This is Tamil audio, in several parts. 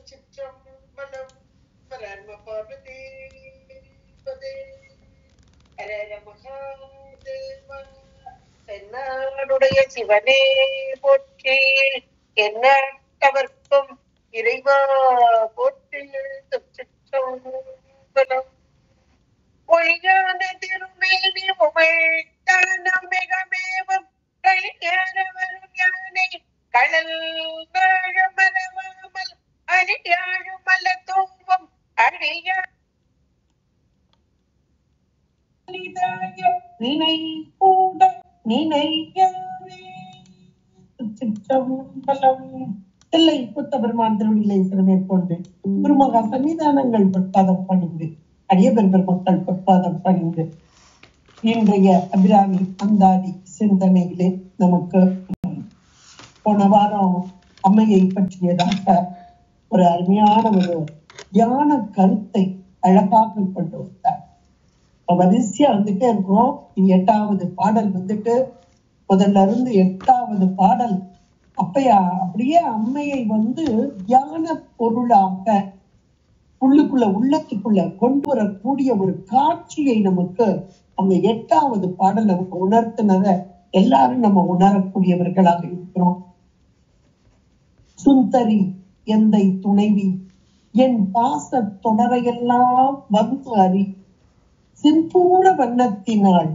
திருச்சிற்றம்பலம். பரம பார்வதி பதே. ஹரஹர மகாதேவா. தென்னாடுடைய சிவனே போற்றி. எந்நாட்டவர்க்கும் இறைவா போற்றி. திருச்சிற்றம்பலம். பொய்யான திருமேனி உமைத்தானம் மிகமேவும் கைஞான வரும் யானை கடல் மறவாமல் அடியாழும் அல்ல தூவும் அடியா நினை கூட நினையாவே. சிற்றம்பலம். தில்லை புத்த பெருமான் திருவிழிலை சிறமேற்கொண்டு குருமகா சன்னிதானங்கள் பொற்பாதம் பணிந்து அடிய பெருமக்கள் பொற்பாதம் பணிந்து இன்றைய அபிராமி அந்தாதி சிந்தனையிலே நமக்கு போன வாரம் அம்மையை பற்றியதாக ஒரு அருமையான ஒரு தியான கருத்தை அழகாக கொண்டு வந்தார். வரிசையா வந்துட்டே இருக்கிறோம். 8வது பாடல் வந்துட்டு முதல்ல இருந்து 8வது பாடல் அப்படியே அம்மையை தியான பொருளாக உள்ளத்துக்குள்ள கொண்டு வரக்கூடிய ஒரு காட்சியை நமக்கு அந்த 8வது பாடல் நமக்கு உணர்த்தினத எல்லாரும் நம்ம உணரக்கூடியவர்களாக இருக்கிறோம். சுந்தரி எந்தை துணைவி என் பாச தொடரையெல்லாம் வந்து அறி சின்பூர வண்ணத்தினாள்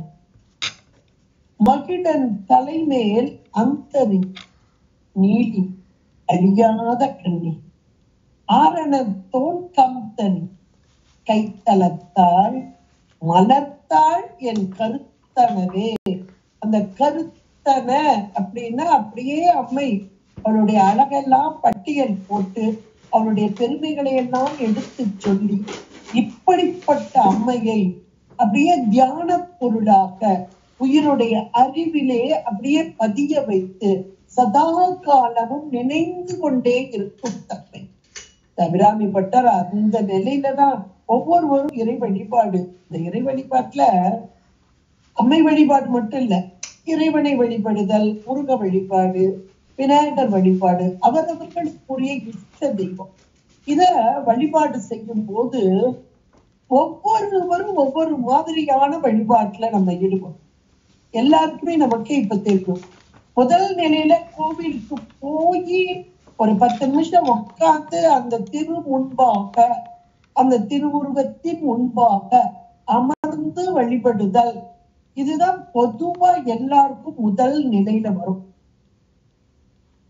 மகிடன் தலைமேல் அந்தரி நீலி அழியாத கண்ணி ஆரண தோன் கம்தனி கைத்தலத்தாள் மலர்த்தாள் என் கருத்தனவே. அந்த கருத்தன அப்படின்னா அப்படியே அம்மை அவளுடைய அழகெல்லாம் பட்டியல் போட்டு அவளுடைய பெருமைகளை எல்லாம் எடுத்து சொல்லி இப்படிப்பட்ட அம்மையை அப்படியே தியான பொருளாக உயிருடைய அறிவிலே அப்படியே பதிய வைத்து சதா காலமும் நினைந்து கொண்டே இருக்கும் தன்மை. அபிராமி பட்டர் அந்த நிலையில தான் ஒவ்வொருவரும் இறை வழிபாடு. இந்த இறை வழிபாட்டுல அம்மை வழிபாடு மட்டும் இல்ல, இறைவனை வழிபடுதல், முருக வழிபாடு, விநாயகர் வழிபாடு, அவரவர்களுக்குரிய இஷ்ட தெய்வம். இத வழிபாடு செய்யும் போது ஒவ்வொருவரும் ஒவ்வொரு மாதிரியான வழிபாட்டுல நம்ம ஈடுபடும். எல்லாருக்குமே நமக்கே இப்ப தெரியும். முதல் நிலையில கோவிலுக்கு போய் ஒரு 10 நிமிஷம் உட்கார்ந்து அந்த முன்பாக அந்த திருவுருவத்தின் முன்பாக அமர்ந்து வழிபடுதல், இதுதான் பொதுவா எல்லாருக்கும் முதல் நிலையில வரும்.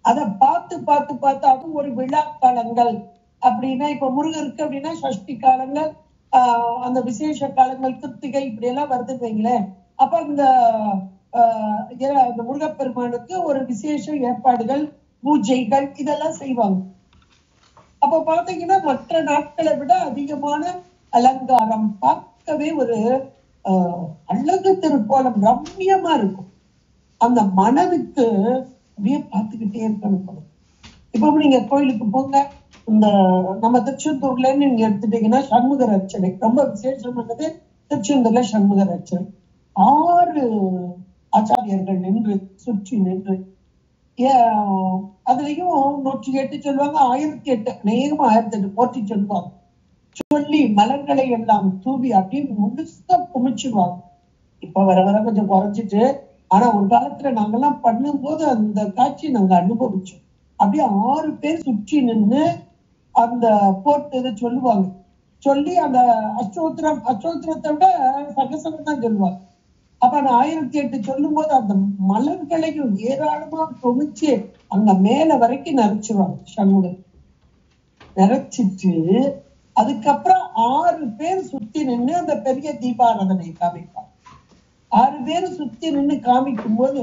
அதை பார்த்து பார்த்து பார்த்து அது ஒரு விழா காலங்கள் அப்படின்னா, இப்ப முருகருக்கு அப்படின்னா சஷ்டி காலங்கள், அந்த விசேஷ காலங்கள், கிருத்திகை இப்படி எல்லாம் வருதுன்னு வைங்களேன். அப்ப அந்த முருகப்பெருமானுக்கு ஒரு விசேஷ ஏற்பாடுகள், பூஜைகள் இதெல்லாம் செய்வாங்க. அப்ப பாத்தீங்கன்னா மற்ற நாட்களை விட அதிகமான அலங்காரம், பார்க்கவே ஒரு அழகு திருக்கோலம் ரம்யமா இருக்கும். அந்த மனதுக்கு அப்படியே பார்த்துக்கிட்டே இருக்கணும். இப்ப நீங்க கோயிலுக்கு போங்க, இந்த நம்ம திருச்செந்தூர்ல நீங்க எடுத்துட்டீங்கன்னா சண்முகர் அர்ச்சனை ரொம்ப விசேஷமானது. திருச்செந்தூர்ல சண்முகர் அர்ச்சனை 6 ஆச்சாரியர்கள் நின்று சுற்றி நின்று, அதுலயும் 108 சொல்லுவாங்க, 1008 அநேகமா 1008 போற்றி சொல்லுவாங்க. சொல்லி மலர்களை எல்லாம் தூவி அப்படியே முழுசா குமிச்சுவாங்க. இப்ப வர வர கொஞ்சம் குறைஞ்சிட்டு, ஆனா ஒரு காலத்துல நாங்கெல்லாம் பண்ணும்போது அந்த காட்சி நாங்க அனுபவிச்சோம். அப்படியே 6 பேர் சுற்றி நின்று அந்த போட்டு சொல்லுவாங்க. சொல்லி அந்த அஷ்டோத்திரத்தை விட சகசரம் தான் சொல்லுவாங்க. அப்ப அந்த 1008 சொல்லும் போது அந்த மலர்களையும் ஏராளமா குமிச்சு அங்க மேல வரைக்கும் நிறைச்சிருவாங்க. சண்முகன் நிறைச்சிட்டு அதுக்கப்புறம் 6 பேர் சுத்தி நின்று அந்த பெரிய தீபாராதனை காமிப்பாங்க. 6 பேர் சுத்தி நின்று காமிக்கும் போது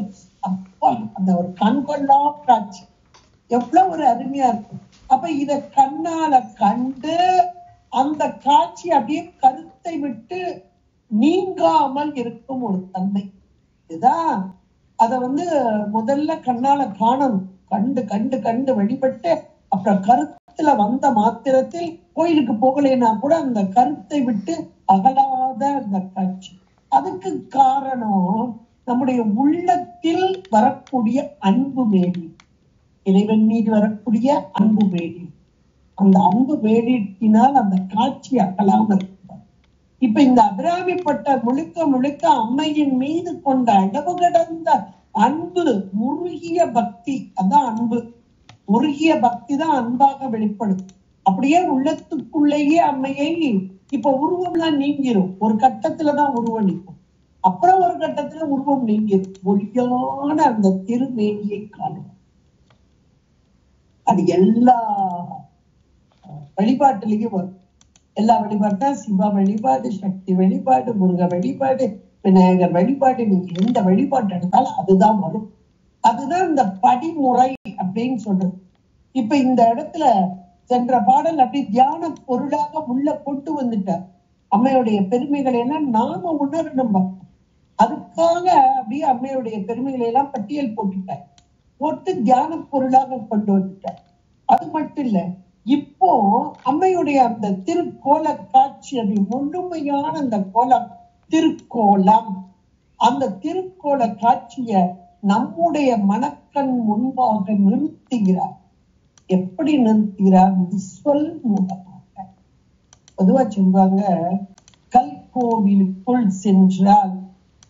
அப்பா அந்த ஒரு கண்கொள்ளா காட்சி எவ்வளவு ஒரு அருமையா இருக்கும். அப்ப இத கண்ணால கண்டு அந்த காட்சி அப்படியே கருத்தை விட்டு நீங்காமல் இருக்கும் ஒரு தன்மை. இதுதான் அத முதல்ல கண்ணால காணணும். கண்டு கண்டு கண்டு வழிபட்டு அப்புறம் கருத்துல வந்த மாத்திரத்தில் கோயிலுக்கு போகலைன்னா கூட அந்த கருத்தை விட்டு அகலாத அந்த காட்சி. அதுக்கு காரணம் நம்முடைய உள்ளத்தில் வரக்கூடிய அன்பு மேடி, இறைவன் மீது வரக்கூடிய அன்பு மேடி. அந்த அன்பு வேடிட்டினால் அந்த காட்சி அகலாமல் இருக்கிறார். இப்ப இந்த அபிராமிப்பட்டர் முழுக்க முழுக்க அம்மையின் மீது கொண்ட அளவு கடந்த அன்பு, முருகிய பக்தி. அதான் அன்பு. முருகிய பக்தி தான் அன்பாக வெளிப்படும். அப்படியே உள்ளத்துக்குள்ளேயே அம்மையை இப்ப உருவம்லாம் நீங்கிரும். ஒரு கட்டத்துலதான் உருவம் நிற்கும், அப்புறம் ஒரு கட்டத்துல உருவம் நீங்கிரும். ஒளியான அந்த திருமேனியை காணும். அது எல்லா வழிபாட்டிலையும் வரும். எல்லா வழிபாட்டா சிவ வழிபாடு, சக்தி வழிபாடு, முருக வழிபாடு, விநாயகர் வழிபாடு, நீங்க எந்த வழிபாட்டு எடுத்தாலும் அதுதான் வரும். அதுதான் இந்த படிமுறை அப்படின்னு சொல்றது. இப்ப இந்த இடத்துல சென்ற பாடல் அப்படி தியான பொருளாக உள்ள கொண்டு வந்துட்டார். அம்மையுடைய பெருமைகளை எல்லாம் நாம உணரணும். அதுக்காக அப்படியே அம்மையுடைய பெருமைகளை எல்லாம் பட்டியல் போட்டுட்டார், போட்டு தியான பொருளாக கொண்டு வந்துட்டார். அது மட்டும் இல்ல, இப்போ அம்மையுடைய அந்த திருக்கோல காட்சி, அது முழுமையான அந்த கோலம் திருக்கோலம். அந்த திருக்கோல காட்சிய நம்முடைய மனக்கண் முன்பாக நிறுத்துகிறார். எப்படி நிறுத்துகிறார்? சொல் மூலமாக. பொதுவா சொல்வாங்க, கல்கோவிலுக்குள் சென்றால்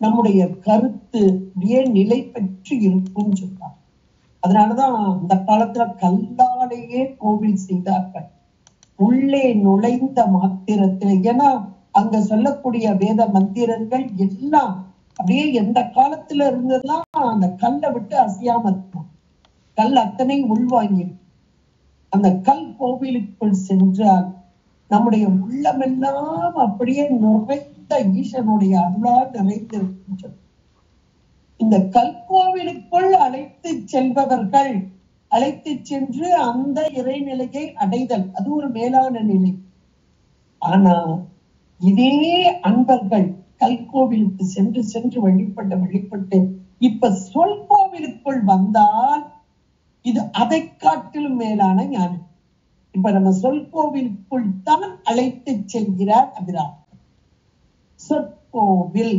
நம்முடைய கருத்து அப்படியே நிலை பெற்று இருக்கும் சொல்றாங்க. அதனாலதான் அந்த காலத்துல கல்லாலேயே கோவில் செய்தார்கள். உள்ளே நுழைந்த மாத்திரத்தில், ஏன்னா அங்க சொல்லக்கூடிய வேத மந்திரங்கள் எல்லாம் அப்படியே எந்த காலத்துல இருந்தெல்லாம் அந்த கல்லை விட்டு அசையாம இருக்கும். கல் அத்தனை உள்வாங்கி அந்த கல் கோவிலுக்குள் சென்றால் நம்முடைய உள்ளமெல்லாம் அப்படியே நிறைந்த ஈசனுடைய அருளால் நிறைந்திருக்கும். இந்த கல்கோவிலுக்குள் அழைத்து செல்பவர்கள் அழைத்து சென்று அந்த இறைநிலையை அடைதல், அது ஒரு மேலான நிலை. ஆனா இதே அன்பர்கள் கல்கோவிலுக்கு சென்று சென்று வழிபட்டு இப்ப சொல் கோவிலுக்குள் வந்தால் இது அதை காட்டிலும் மேலான ஞானம். இப்ப நம்ம சொல் கோவிலுக்குள் தான் அழைத்து செல்கிறார் அபிராமி. சொற்கோவில்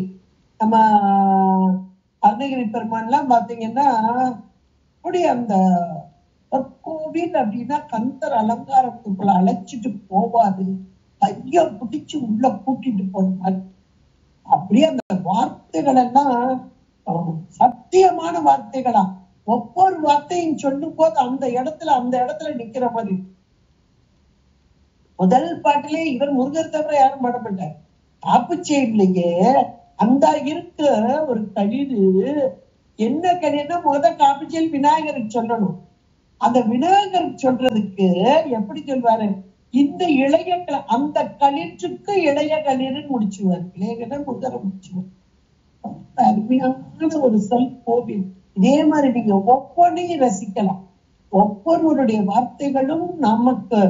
நம்ம அருணகிரி பெருமான்லாம் பாத்தீங்கன்னா அப்படி அந்த சொற்கோவில் அப்படின்னா கந்தர் அலங்காரத்துக்குள்ள அழைச்சிட்டு போவாது, கைய பிடிச்சு உள்ள கூட்டிட்டு போற மாதிரி. அப்படியே அந்த வார்த்தைகள் எல்லாம் சத்தியமான வார்த்தைகளா, ஒவ்வொரு வார்த்தையும் சொல்லும் போது அந்த இடத்துல நிக்கிற மாதிரி. முதல் பாட்டிலே இவர் முருகர் தவிர யாரும் பாட மாட்டார். காப்புச்சேரிலேயே அந்த இருக்க ஒரு கழிவு, என்ன கழிவுனா காப்புச்சேரி விநாயகருக்கு சொல்லணும். அந்த விநாயகருக்கு சொல்றதுக்கு எப்படி சொல்வாரு? இந்த இளைய அந்த களிற்றுக்கு இளைய களிர்னு முடிச்சுவார். இளையகனை முருகரை முடிச்சுவார். அருமையான ஒரு சொல் கோவில். இதே மாதிரி நீங்க ஒவ்வொன்றையும் ரசிக்கலாம். ஒவ்வொருவருடைய வார்த்தைகளும் நமக்கு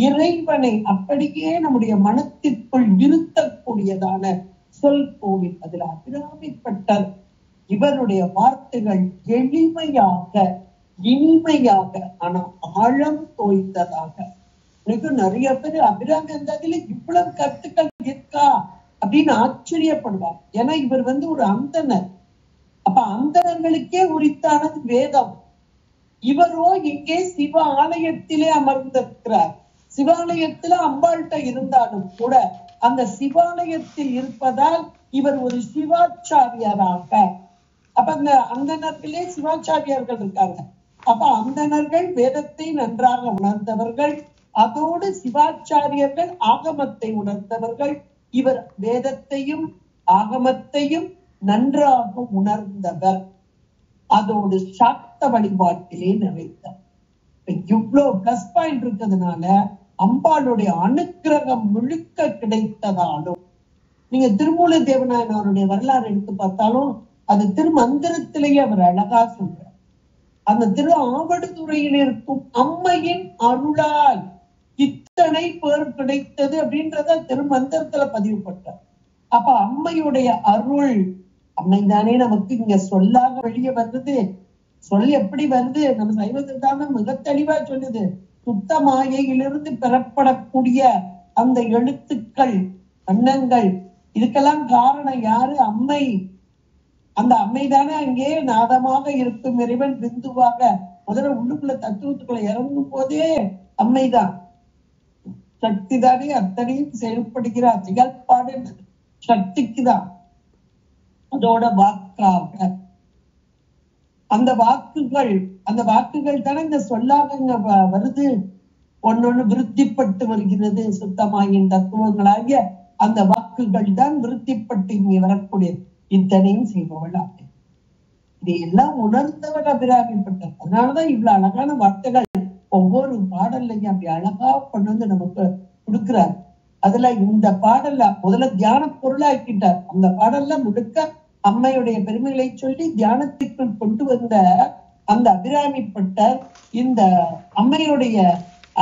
இறைவனை அப்படியே நம்முடைய மனத்திற்குள் இருத்தக்கூடியதான சொல் கோவில். அதுல அபிராமிப்பட்டர் இவருடைய வார்த்தைகள் எளிமையாக, இனிமையாக, ஆனா ஆழம் தோய்ந்ததாக. நிறைய பேர் அபிராமி அந்தாதியில இவ்வளவு கருத்துக்கள் இருக்கா அப்படின்னு ஆச்சரியப்படுவார். ஏன்னா இவர் ஒரு அந்தனர். அப்ப அந்தனர்களுக்கே உரித்தானது வேதம். இவரோ இங்கே சிவ ஆலயத்திலே அமர்ந்திருக்கிறார். சிவாலயத்துல அம்பாள்கிட்ட இருந்தாலும் கூட அந்த சிவாலயத்தில் இருப்பதால் இவர் ஒரு சிவாச்சாரியாராக. அப்ப அந்த அந்தனர்களே சிவாச்சாரியார்கள் இருக்காங்க. அப்ப அந்தனர்கள் வேதத்தை நன்றாக உணர்ந்தவர்கள், அதோடு சிவாச்சாரியர்கள் ஆகமத்தை உணர்ந்தவர்கள். இவர் வேதத்தையும் ஆகமத்தையும் நன்றாக உணர்ந்தவர், அதோடு சாக்த வழிபாட்டிலே நிறைந்தார். இவ்வளவு பிளஸ் பாயிண்ட் இருக்கிறதுனால அம்பாளுடைய அனுக்கிரகம் முழுக்க கிடைத்ததாலும், நீங்க திருமூல தேவநாயனாருடைய வரலாறு எடுத்து பார்த்தாலும் அது திருமந்திரத்திலேயே அவர் அழகா சொல்றார். அந்த திரு ஆவடுதுறையில் இருக்கும் அம்மையின் அருளால் இத்தனை பேர் கிடைத்தது அப்படின்றத திருமந்திரத்துல பதிவுப்பட்டார். அப்ப அம்மையுடைய அருள், அம்மைதானே நமக்கு இங்க சொல்லாக வெளியே வருது. சொல் எப்படி வருது? நம்ம சைவ சித்தாந்தம் மிக தெளிவா சொல்லுது. சுத்த மாயையிலிருந்து பெறப்படக்கூடிய அந்த எழுத்துக்கள், வண்ணங்கள், இதுக்கெல்லாம் காரணம் யாரு? அம்மை. அந்த அம்மைதானே அங்கே நாதமாக இருக்கும் இறைவன் பிந்துவாக முதல்ல உள்ளுக்குள்ள தத்துவத்துக்குள்ள இறங்கும் போதே அம்மைதான். சக்தி தானே அத்தனையும் செயல்படுகிறார். செயல்பாடு சக்திக்குதான். அதோட வாக்காக அந்த வாக்குகள் தானே இந்த சொல்லாக வருது. ஒன்னொன்னு விருத்திப்பட்டு வருகிறது. சுத்தமாயின் தத்துவங்களாகிய அந்த வாக்குகள் தான் விருத்திப்பட்டு இங்கே வரக்கூடிய இத்தனையும் செய்பவள். இதையெல்லாம் உணர்ந்தவர் அபிராமிப்பட்டார். அதனாலதான் இவ்வளவு அழகான வார்த்தைகள் ஒவ்வொரு பாடல்லையும் அப்படி அழகா கொண்டு வந்து நமக்கு கொடுக்கிறார். அதுல இந்த பாடல்ல முதல்ல தியான பொருளாக்கிட்டார். அந்த பாடல்ல முழுக்க அம்மையுடைய பெருமைகளை சொல்லி தியானத்திற்குள் கொண்டு வந்த அந்த அபிராமிப்பட்டர் இந்த அம்மையுடைய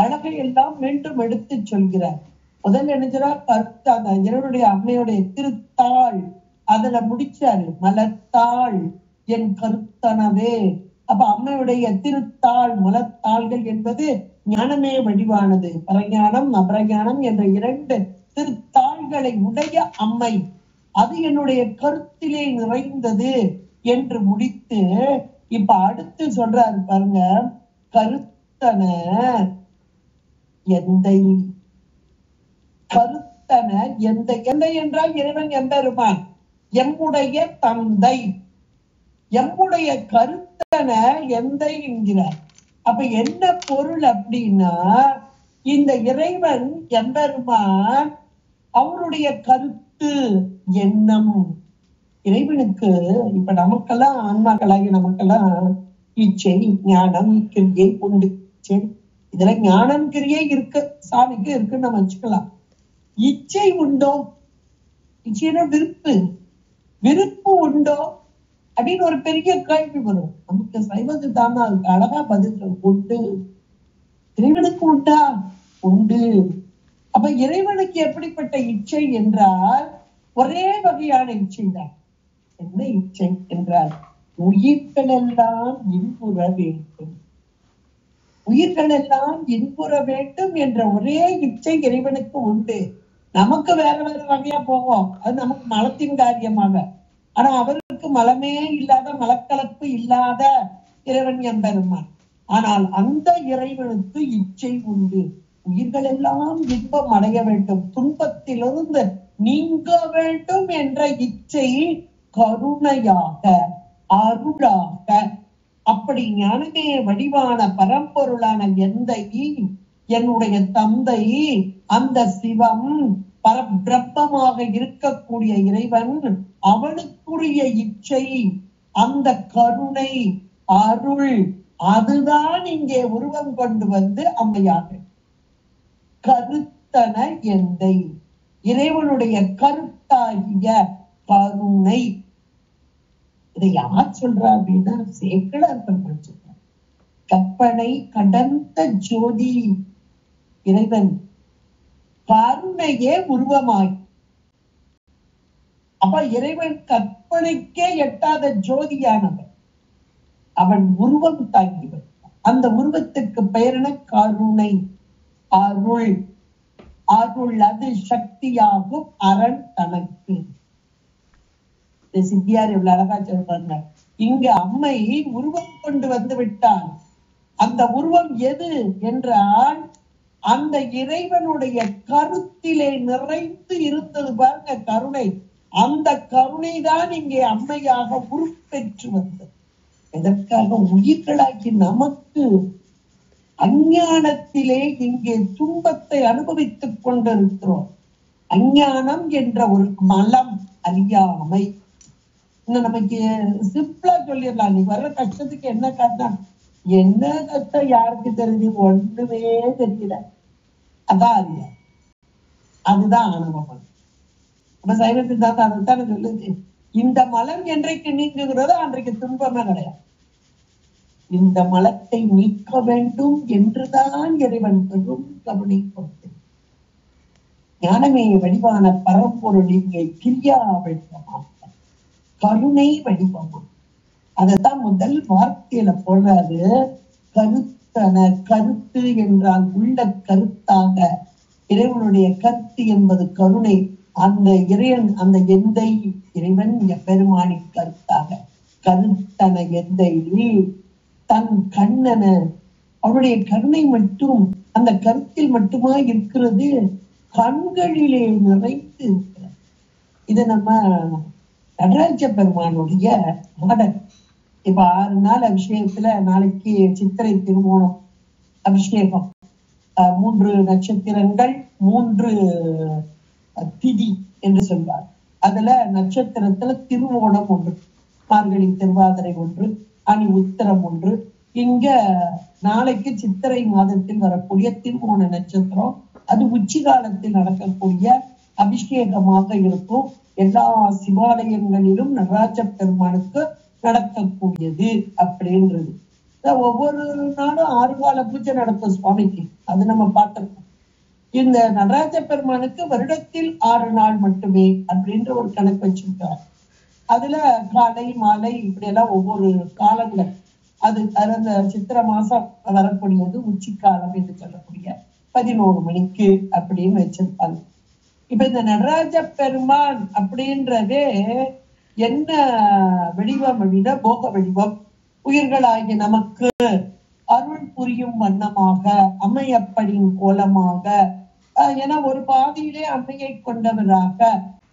அழகை எல்லாம் மீண்டும் எடுத்து சொல்கிறார். முதல்ல நினைச்சார் கருத்து அந்த இறைவனுடைய அம்மையுடைய திருத்தாள் அதுல முடிச்சாரு. மலர்த்தாள் என் கருத்தனவே. அப்ப அம்மையுடைய திருத்தாள் மலர்த்தாள்கள் என்பது ஞானமே வடிவானது. பரஞானம் அபரஞானம் என்ற 2 திருத்தாள்களை உடைய அம்மை. அது என்னுடைய கருத்திலே நிறைந்தது என்று முடித்து இப்ப அடுத்து சொல்றாரு பாருங்க. கருத்தன எந்தை. கருத்தன எந்தை. எந்தை என்றால் இறைவன் எம்பெருமான், எம்முடைய தந்தை. எம்முடைய கருத்தன எந்தை என்கிறார். அப்ப என்ன பொருள் அப்படின்னா, இந்த இறைவன் எம்பெருமான் அவருடைய கருத்து எண்ணம். இறைவனுக்கு இப்ப நமக்கெல்லாம் ஆன்மாக்களாகி நமக்கெல்லாம் இச்சை ஞானம் கிரியை உண்டு. சரி, இதுல ஞானம் கிரியை இருக்கு, சாமிக்கு இருக்குன்னு நம்ம வச்சுக்கலாம். இச்சை உண்டோ? இச்சைனா விருப்பு உண்டோ அப்படின்னு ஒரு பெரிய கேள்வி வரும். நமக்கு சைவத்து தானா அதுக்கு அழகா பதில் உண்டு. இறைவனுக்கு உண்டா? உண்டு. அப்ப இறைவனுக்கு எப்படிப்பட்ட இச்சை என்றால் ஒரே வகையான இச்சை தான். என்ன இச்சை என்றால் உயிர்கள் எல்லாம் இன்புற வேண்டும். உயிர்கள் எல்லாம் இன்புற வேண்டும் என்ற ஒரே இச்சை இறைவனுக்கு உண்டு. நமக்கு வேற வேற வகையா போவோம், அது நமக்கு மலத்தின் காரியமாக. ஆனா அவருக்கு மலமே இல்லாத மலக்கலப்பு இல்லாத இறைவன் எம்பெருமான். ஆனால் அந்த இறைவனுக்கு இச்சை உண்டு. உயிர்கள் எல்லாம் இன்பம் அடைய வேண்டும், துன்பத்திலிருந்து நீங்க வேண்டும் என்ற இச்சை கருணையாக அருளாக. அப்படி ஞானமே வடிவான பரம்பொருளான எந்தை என்னுடைய தந்தை அந்த சிவம் பரபிரம்மமாக இருக்கக்கூடிய இறைவன், அவனுக்குரிய இச்சை அந்த கருணை அருள், அதுதான் இங்கே உருவம் கொண்டு வந்து அம்மையாக கருத்தன எந்தை. இறைவனுடைய கருத்தாகிய கருணை. இதை யார் சொல்றா அப்படின்னா சேக்கிழார் பெருமான் சொல்றார். கற்பனை கடந்த ஜோதி இறைவன், கருணையே உருவமாய். அப்ப இறைவன் கற்பனைக்கே எட்டாத ஜோதியானவன், அவன் உருவம் தாங்கியவன். அந்த உருவத்துக்கு பெயர் என்ன? கருணை அருள். அருள் அது சக்தியாகும் அரண் தனக்கு. சித்தியார் எவ்வளவு அழகா சொல்றாங்க. இங்க அம்மை உருவம் கொண்டு வந்து விட்டான். அந்த உருவம் எது என்றால் அந்த இறைவனுடைய கருத்திலே நிறைந்து இருந்தது பாருங்க கருணை. அந்த கருணை தான் இங்கே அம்மையாக உருப்பெற்று வந்தது. எதற்காக? உயிர்களாகி நமக்கு அஞ்ஞானத்திலே இங்கே துன்பத்தை அனுபவித்துக் கொண்டிருக்கிறோம். அஞ்ஞானம் என்ற ஒரு மலம், அறியாமை. இன்னும் நமக்கு சிம்பிளா சொல்லிடலாம், நீ வர்ற கஷ்டத்துக்கு என்ன காரணம்? என்ன கஷ்டம் யாருக்கு தெரிஞ்சு? ஒண்ணுமே தெரியல. அதான் அறியா, அதுதான் ஆணவம். நம்ம சைவ சித்தாந்தம் அதைத்தானே சொல்லுது. இந்த மலம் என்றைக்கு நீங்குகிறதோ அன்றைக்கு துன்பமே கிடையாது. இந்த மலத்தை நீக்க வேண்டும் என்றுதான் இறைவன் பெரும் கருணை கொடுத்து ஞானமே வடிவான பரம்பொருள் இங்கே கிரியா வடிவமாக கருணை வடிவமா. அதைத்தான் முதல் வார்த்தையில போடுறாரு. கருத்தன, கருத்து என்றால் உள்ள கருத்தாக. இறைவனுடைய கருத்து என்பது கருணை. அந்த இறைவன் அந்த எந்தை இறைவன் பெருமானின் கருத்தாக கருத்தன எந்தை தன் கண்ணன அவருடைய கருணை மட்டும் அந்த கருத்தில் மட்டுமா இருக்கிறது, கண்களிலே நிறைந்து இருக்கிறது. இது நம்ம நடராஜ பெருமானுடைய ஆடல். இப்ப 6 நாள் அபிஷேகத்துல நாளைக்கு சித்திரை திருவோணம் அபிஷேகம், 3 நட்சத்திரங்கள் 3 திதி என்று சொல்வார். அதுல நட்சத்திரத்துல திருவோணம் ஒன்று, மார்கழி திருவாதிரை ஒன்று, அணி உத்திரம் ஒன்று. இங்க நாளைக்கு சித்திரை மாதத்தில் வரக்கூடிய திருவோண நட்சத்திரம், அது உச்சி காலத்தில் நடக்கக்கூடிய அபிஷேகமாக இருக்கும். எல்லா சிவாலயங்களிலும் நடராஜ பெருமானுக்கு நடக்கக்கூடியது அப்படின்றது. ஒவ்வொரு நாளும் 6 கால பூஜை நடக்கும் சுவாமிக்கு, அது நம்ம பார்த்திருக்கோம். இந்த நடராஜ பெருமானுக்கு வருடத்தில் 6 நாள் மட்டுமே அப்படின்ற ஒரு கணக்கு வச்சிருக்கார். அதுல காலை மாலை இப்படி எல்லாம் ஒவ்வொரு காலங்கள், அது அந்த சித்திரை மாசம் வரக்கூடியது உச்சி காலம் என்று சொல்லக்கூடிய 11 மணிக்கு அப்படின்னு வச்சிருப்பாங்க. இப்ப இந்த நடராஜ பெருமான் அப்படின்றதே என்ன வடிவம் அப்படின்னா போக வடிவம். உயிர்களாகிய நமக்கு அருள் புரியும் வண்ணமாக, அம்மையப்படின் கோலமாக, என ஒரு பாதியிலே அம்மையை கொண்டவராக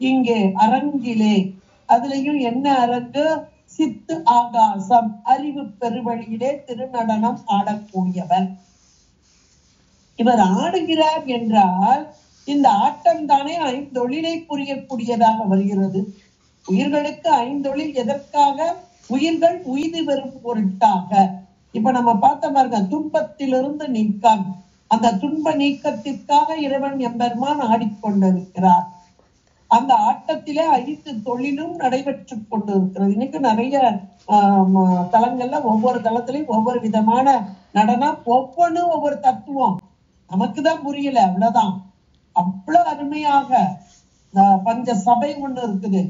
இங்கே அரங்கிலே, அதுலயும் என்ன அரங்கு, சித்து ஆகாசம், அறிவு பெருவழியிலே திருநடனம் ஆடக்கூடியவர். இவர் ஆடுகிறார் என்றால் இந்த ஆட்டம் தானே 5 தொழிலை புரியக்கூடியதாக வருகிறது. உயிர்களுக்கு 5 தொழில் எதற்காக? உயிர்கள் உய்து பெறும் பொருட்டாக. இப்ப நம்ம பார்த்த பாருங்க, துன்பத்திலிருந்து நீக்கம், அந்த துன்ப நீக்கத்திற்காக இறைவன் எம்பெருமான் ஆடிக்கொண்டிருக்கிறார். அந்த ஆட்டத்திலே 5 தொழிலும் நடைபெற்று கொண்டிருக்கிறது. இன்னைக்கு நிறைய தலங்கள்ல ஒவ்வொரு தளத்திலையும் ஒவ்வொரு விதமான நடனம், ஒவ்வொன்றும் ஒவ்வொரு தத்துவம். நமக்குதான் புரியல, அவ்வளவுதான். அவ்வளவு அருமையாக பஞ்ச சபை ஒண்ணு இருக்குது,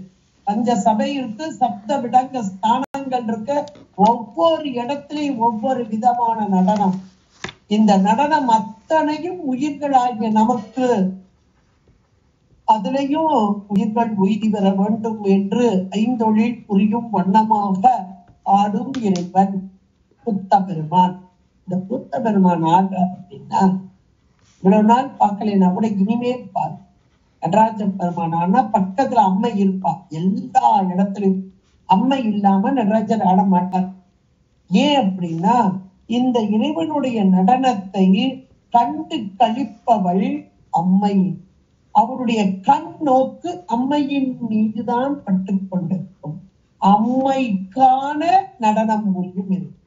பஞ்ச சபை இருக்கு, சப்த விடங்க ஸ்தானங்கள் இருக்கு, ஒவ்வொரு இடத்திலையும் ஒவ்வொரு விதமான நடனம். இந்த நடனம் அத்தனையும் உயிர்களாகிய நமக்கு, அதுலயும் உயிர்கள் உய்தி பெற வேண்டும் என்று 5 தொழில் புரியும் வண்ணமாக ஆடும் இறைவன் புத்த பெருமான். இந்த புத்த பெருமான் ஆக அப்படின்னா இவ்வளவு நாள் பார்க்கலன்னா கூட இனிமேல் பாரு. நடராஜ பெருமான் ஆனா பக்கத்துல அம்மை இருப்பா, எல்லா இடத்துலயும். அம்மை இல்லாம நடராஜர் ஆட மாட்டார். ஏன் அப்படின்னா இந்த இறைவனுடைய நடனத்தை கண்டு கழிப்பவள் அம்மை. அவருடைய கண் நோக்கு அம்மையின் மீதுதான் பட்டு கொண்டிருக்கும். அம்மைக்கான நடனம் முடியும் இருக்கு,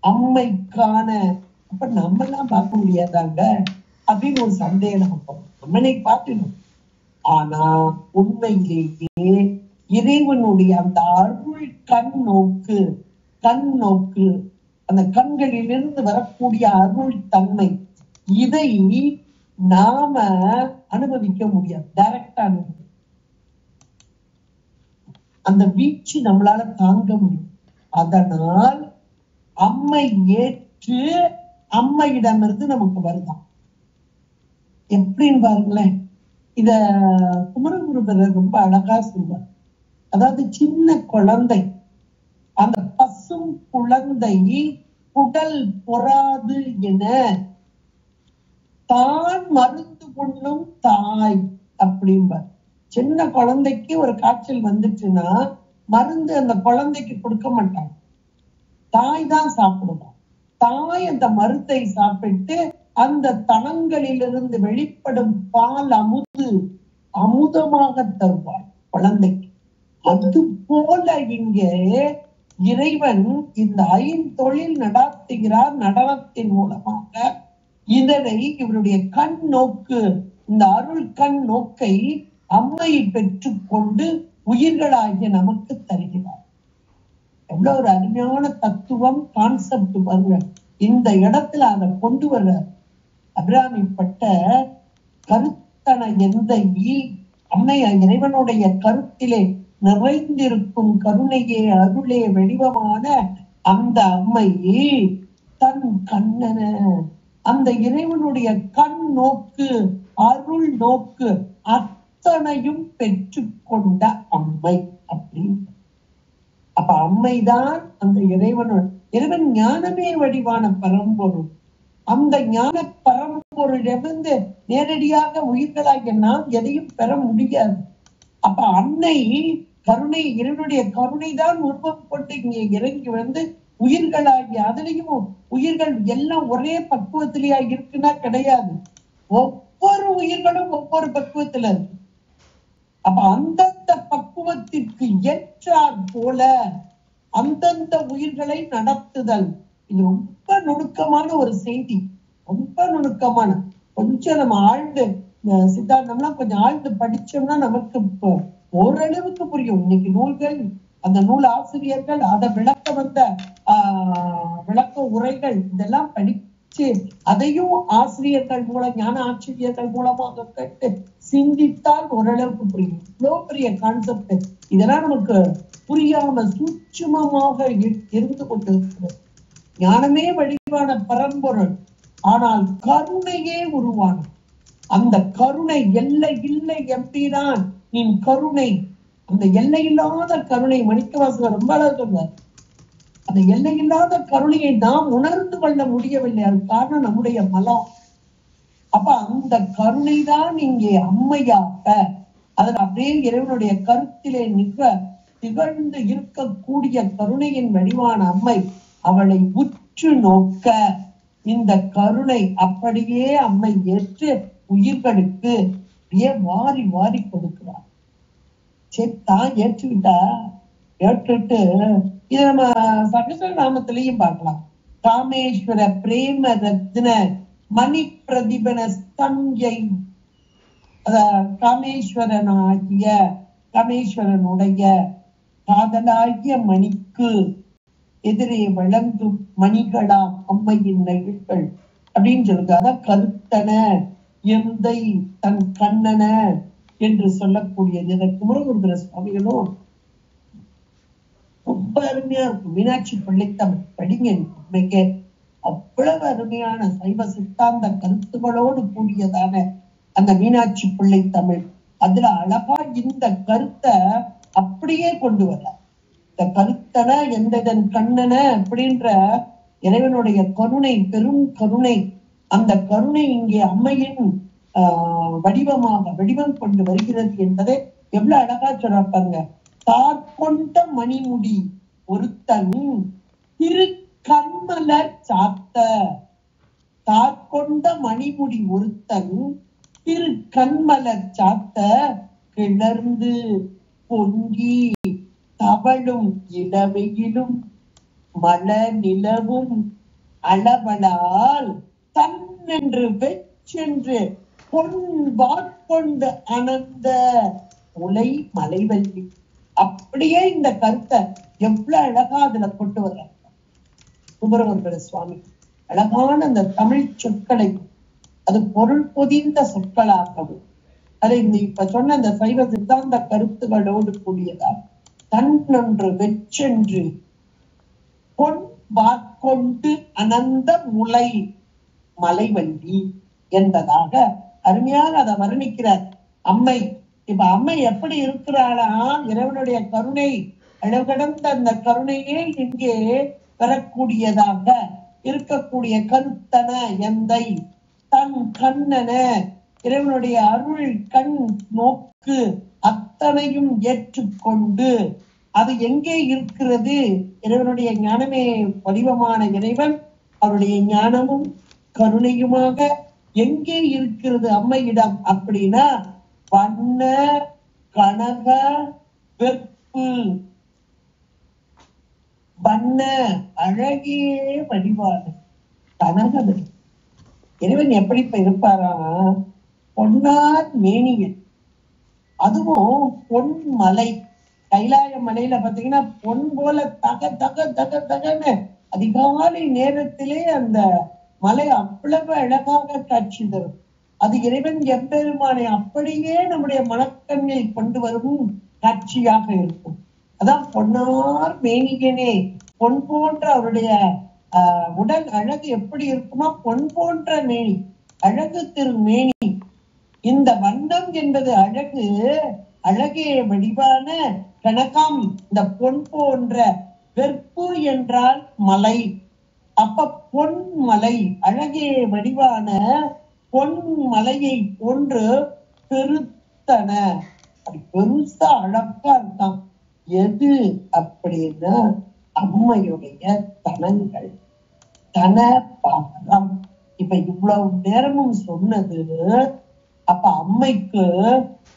அம்மைக்கான. அப்ப நம்ம எல்லாம் பார்க்க முடியாதாங்க அப்படின்னு ஒரு சந்தேகம். நம்மளை பார்க்கணும். ஆனா உண்மையிலேயே இறைவனுடைய அந்த அருள் கண் நோக்கு, அந்த கண்களிலிருந்து வரக்கூடிய அருள் தன்மை, இதை நாம அனுபவிக்க முடியாது. டைரக்டா அந்த வீச்சு நம்மளால தாங்க முடியும். அதனால் அம்மை ஏற்று அம்மையிடமிருந்து நமக்கு வருதான். எப்படின்னு பாருங்களேன், இத குமரகுருபரர் ரொம்ப அழகா சொல்வார். அதாவது சின்ன குழந்தை, அந்த பசும் குழந்தை உடல் பொறாது என தான் மருந்து கொள்ளும் தாய் அப்படிம்பார். சின்ன குழந்தைக்கு ஒரு காய்ச்சல் வந்துச்சுன்னா மருந்து அந்த குழந்தைக்கு கொடுக்க மாட்டாங்க, தாய் தான் சாப்பிடுவான். தாய் அந்த மருந்தை சாப்பிட்டு அந்த தனங்களிலிருந்து வெளிப்படும் பால் அமுதமாக தருவாள் குழந்தைக்கு. அது போல இங்கே இறைவன் இந்த 5 தொழில் நடாத்துகிறார் நடனத்தின் மூலமாக. இதனை இவருடைய கண் நோக்கு, இந்த அருள் கண் நோக்கை அம்மை பெற்று கொண்டு உயிர்களாகிய நமக்கு தருகிறார். எவ்வளவு ஒரு அருமையான தத்துவம், கான்செப்ட் பாருங்க. இந்த இடத்துல அதை கொண்டு வர அபிராமிப்பட்ட கருத்தன எந்த அம்மைய இறைவனுடைய கருத்திலே நிறைந்திருக்கும் கருணையே அருளே வடிவமான அந்த அம்மை தன் கண்ணன, அந்த இறைவனுடைய கண் நோக்கு, அருள் நோக்கு அத்தனையும் பெற்று கொண்ட அம்மை அப்படின்னு. அப்ப அம்மைதான் அந்த இறைவன் இறைவன் ஞானமே வடிவான பரம்பொருள். அந்த ஞான பரம்பொருளிடமிருந்து நேரடியாக உயிர்களாகிய நாம் எதையும் பெற முடியாது. அப்ப அன்னை கருணை, இறைவனுடைய கருணை தான் உருவம் கொண்டு இங்கே இறங்கி வந்து உயிர்களாகிய, அதுலயும் உயிர்கள் எல்லாம் ஒரே பக்குவத்திலேயா இருக்குன்னா கிடையாது. ஒவ்வொரு உயிர்களும் ஒவ்வொரு பக்குவத்துல இருக்கு. அப்ப அந்தந்த பக்குவத்திற்கு ஏற்றாற் போல அந்தந்த உயிர்களை நடத்துதல். இது ரொம்ப நுணுக்கமான ஒரு செய்தி, ரொம்ப நுணுக்கமான. கொஞ்சம் நம்ம ஆழ்ந்து சித்தாந்தம்லாம் கொஞ்சம் ஆழ்ந்து படிச்சோம்னா நமக்கு ஓரளவுக்கு புரியும். இன்னைக்கு நூல்கள், அந்த நூல் ஆசிரியர்கள், அதை விளக்க வந்த விளக்க உரைகள், இதெல்லாம் படிச்சு அதையும் ஆசிரியர்கள் மூலம், ஞான ஆசிரியர்கள் மூலமாக கேட்டு சிந்தித்தால் ஓரளவுக்கு புரியும். இவ்வளவு பெரிய கான்செப்ட் இதெல்லாம் நமக்கு புரியாம சூட்சுமமாக இருந்து கொண்டிருக்கிறது. ஞானமே வடிவான பரம்பொருள், ஆனால் கருணையே உருவான அந்த கருணை எல்லை இல்லை எம்பிரான் நின் கருணை. அந்த எல்லையில்லாத கருணை மணிக்கவாசகர் ரொம்ப அழகா சொல்றார். அந்த எல்லையில்லாத கருணையை நாம் உணர்ந்து கொள்ள முடியவில்லை. அது காரணம் நம்முடைய மலம். அப்ப அந்த கருணை தான் இங்கே அம்மையாக, அதில் அப்படியே இறைவனுடைய கருத்திலே திகழ்ந்து இருக்கக்கூடிய கருணையின் வடிவான அம்மை. அவளை உற்று நோக்க இந்த கருணை அப்படியே அம்மை ஏற்று உயிர்களுக்கு அப்படியே வாரி வாரி கொடுக்கிறார். சரி, தான் ஏற்றுக்கிட்டா, ஏற்றுட்டு இத நம்ம சகஸ்ரநாமத்திலையும் பார்க்கலாம். காமேஸ்வர பிரேம ரத்ன மணி பிரதிபன ஸ்தம்யை. காமேஸ்வரனுடைய காதலாகிய மணிக்கு எதிரே வழங்கும் மணிகளாம் அம்மையின் நெகிழ்கள் அப்படின்னு சொல்லுங்க. அதான் கருத்தன எந்தை தன் கண்ணன என்று சொல்லக்கூடியது. இந்த குமரகுருபர சுவாமிகளும் ரொம்ப அருமையா இருக்கும். மீனாட்சி பிள்ளைத்தமிழ் படிங்க, உண்மைக்கே அவ்வளவு அருமையான சைவ சித்தாந்த கருத்துகளோடு கூடியதான அந்த மீனாட்சி பிள்ளை தமிழ். அதுல அழகா இந்த கருத்தை அப்படியே கொண்டு வர, இந்த கருத்தன எந்ததன் கண்ணன அப்படின்ற இறைவனுடைய கருணை, பெரும் கருணை. அந்த கருணை இங்கே அம்மையின் வடிவம் கொண்டு வருகிறது என்பதை எவ்வளவு அழகா சொல்றாங்க. தாற்கொண்ட மணிமுடி ஒருத்தன் திரு கண்மலர் சாத்த. தாற்கொண்ட மணிமுடி ஒருத்தன் திரு கண்மலர் சாத்த கிளர்ந்து பொங்கி தவழும் இளவையிலும் மல நிலவும் அளவலால் தன் என்று வெச்சென்று பொன் வாட்கொண்டு அனந்த உலை மலைவல்லி. அப்படியே இந்த கருத்தை எவ்வளவு அழகா அதுல கொண்டு வர்ற குமரகுருபர சுவாமி. அழகான அந்த தமிழ் சொற்களை அது பொருள் பொதிந்த சொற்களாகவும், அதை இப்ப சொன்ன அந்த சைவ சித்தாந்த கருத்துகளோடு கூடியதா தன் நன்று வெச்சென்று பொன் வாட்கொண்டு அனந்த முலை மலைவல்லி என்பதாக அருமையாக அதை வர்ணிக்கிறார் அம்மை. இப்ப அம்மை எப்படி இருக்கிறாளா, இறைவனுடைய கருணை, அளவு கடந்த அந்த கருணையே இங்கே பெறக்கூடியதாக இருக்கக்கூடிய கருத்தன எந்தை தன் கண்ணன, இறைவனுடைய அருள் கண் நோக்கு அத்தனையும் ஏற்றுக்கொண்டு அது எங்கே இருக்கிறது? இறைவனுடைய ஞானமே வடிவமான இறைவன் அவருடைய ஞானமும் கருணையுமாக எங்கே இருக்கிறது அம்மையிடம் அப்படின்னா, வண்ண கனக வெப்பு. வண்ண அழகே வடிவான கனக. இறைவன் எப்படி இப்ப இருப்பாரா, பொன்னார் மேனியன். அதுவும் பொன் மலை, கைலாய மலையில பாத்தீங்கன்னா பொன் போல தக தக தக தகன்னு அதிகாலை நேரத்திலே அந்த மலை அவ்வளவு அழகாக காட்சி தரும். அது இறைவன் எம்பெருமானை அப்படியே நம்முடைய மனக்கண்ணில் கொண்டு வரும் காட்சியாக இருக்கும். அதான் பொன்னார் மேனியனே. பொன் போன்ற அவருடைய உடல் அழகு எப்படி இருக்குமா, பொன் போன்ற மேனி, அழகு திருமேனி. இந்த வண்ணம் என்பது அழகு, அழகே வடிவான கனகம், இந்த பொன் போன்ற வெற்பு என்றால் மலை. அப்ப பொன்மலை, அழகே வடிவான பொன்மலையை போன்று பெருத்தன. அப்படி பெருசா அழகா இருக்கான். எது அப்படின்னா அம்மையுடைய தனங்கள், தன பாரம். இப்ப இவ்வளவு நேரமும் சொன்னது, அப்ப அம்மைக்கு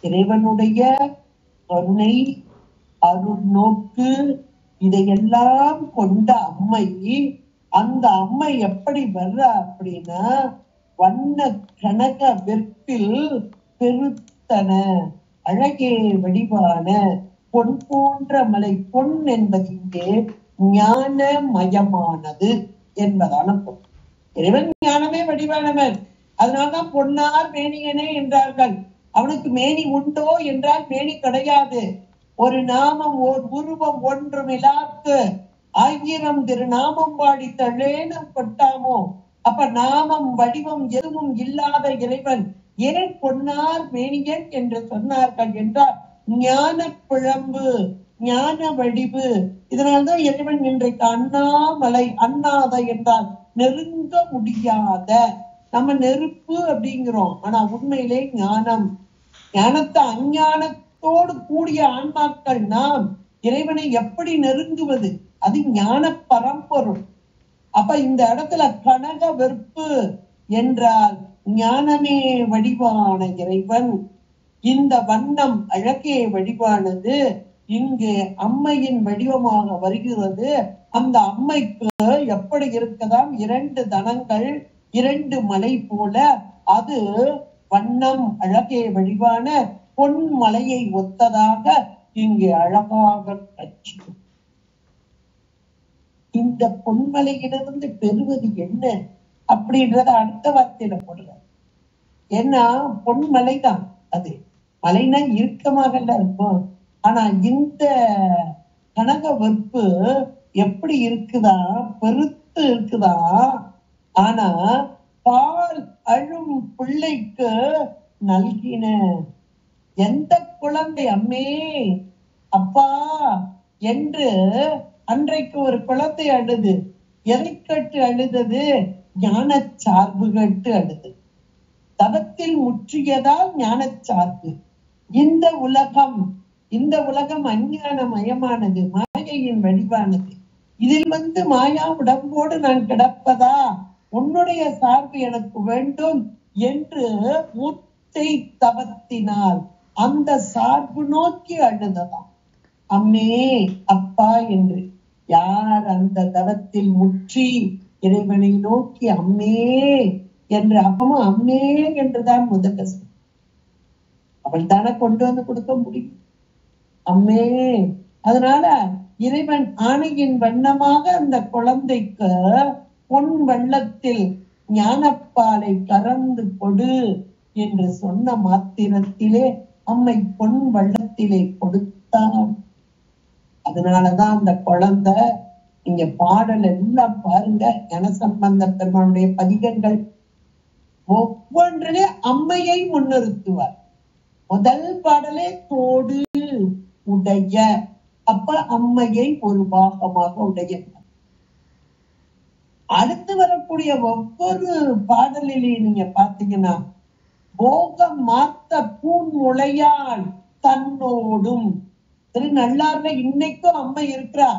இறைவனுடைய கருணை, அருள் நோக்கு, இதையெல்லாம் கொண்ட அம்மை. அந்த அம்மை எப்படி வர்ற அப்படின்னா வண்ண கனக வெற்பில் பெருத்தன, அழகே வடிவான பொன் போன்ற மலை. பொன் என்பது இங்கே ஞானமயமானது என்பதான பொருள். இறைவன் ஞானமே வடிவானவன். அதனால்தான் பொன்னார் மேனியனே என்றார்கள். அவனுக்கு மேனி உண்டோ என்றால் மேனி கிடையாது. ஒரு நாமம் ஓர் உருவம் ஒன்றுமிலாக்கு 1000 திருநாமம் பாடி தழேனம் கொட்டாமோ. அப்ப நாமம் வடிவம் எதுவும் இல்லாத இறைவன் ஏன் பொன்னார் மேனியன் என்று சொன்னார்கள் என்றால் ஞான பிழம்பு, ஞான வடிவு. இதனால்தான் இறைவன் இன்றைக்கு அண்ணாமலை, அண்ணாத என்றால் நெருங்க முடியாத. நம்ம நெருப்பு அப்படிங்கிறோம், ஆனா உண்மையிலே ஞானம். ஞானத்தை அஞ்ஞானத்தோடு கூடிய ஆன்மாக்கள் நாம் இறைவனை எப்படி நெருங்குவது? அது ஞான பரம்பொருள். அப்ப இந்த இடத்துல கனக வெற்பு என்றால் ஞானமே வடிவான இறைவன். இந்த வண்ணம் அழகே வடிவானது இங்கு அம்மையின் வடிவமாக வருகிறது. அந்த அம்மைக்கு எப்படி இருக்கதாம்? 2 தனங்கள், 2 மலை போல. அது வண்ணம் அழகே வடிவான பொன்மலையை ஒத்ததாக இங்கு அழகாக காட்சி. இந்த பொன்மலையிலிருந்து பெறுவது என்ன அப்படின்றத அடுத்த வார்த்தையில போடுற. ஏன்னா பொன்மலைதான் அது. மலைனா இறுக்கமாக இருக்கும். ஆனா இந்த கனக வெற்பு எப்படி இருக்குதா? பெருத்து இருக்குதா. ஆனா பால் அழும் பிள்ளைக்கு நல்கின. எந்த குழந்தை அம்மே அப்பா என்று அன்றைக்கு ஒரு குழந்தை அழுது, எதை கட்டு அழுதது? ஞான சார்பு கட்டு அழுது. தவத்தில் முற்றியதால் ஞான சார்பு. இந்த உலகம் அஞ்ஞானமயமானது, மாயையின் வடிவானது. இதில் மாயா உடம்போடு நான் கிடப்பதா? உன்னுடைய சார்பு எனக்கு வேண்டும் என்று முத்தை தவத்தினால் அந்த சார்பு நோக்கி அழுததாம். அம்மே அப்பா என்று. யார் அந்த தவத்தில் முற்றி இறைவனை நோக்கி அம்மே என்று, அப்பமும் அம்மே என்றுதான் முதல்ல அவள் தானே கொண்டு வந்து கொடுக்க முடியும். அம்மே. அதனால இறைவன் ஆணையின் வண்ணமாக அந்த குழந்தைக்கு பொன் வெள்ளத்தில் ஞானப்பாலை கறந்து கொடு என்று சொன்ன மாத்திரத்திலே அம்மை பொன் வெள்ளத்திலே கொடுத்தான். அதனாலதான் அந்த குழந்தை, இங்க பாடல் எல்லாம் பாருங்க, ஞானசம்பந்த பெருமானுடைய பதிகங்கள் ஒவ்வொன்றிலே அம்மையை முன்னிறுத்துவார். முதல் பாடலே தோடு உடைய. அப்ப அம்மையை ஒரு பாகமாக உடைய. அடுத்து வரக்கூடிய ஒவ்வொரு பாடலிலே நீங்க பாத்தீங்கன்னா போகம் மாத்த பூன்முளையால் தன்னோடும். திருநள்ளாறுல இன்னைக்கும் அம்மை இருக்கிறா.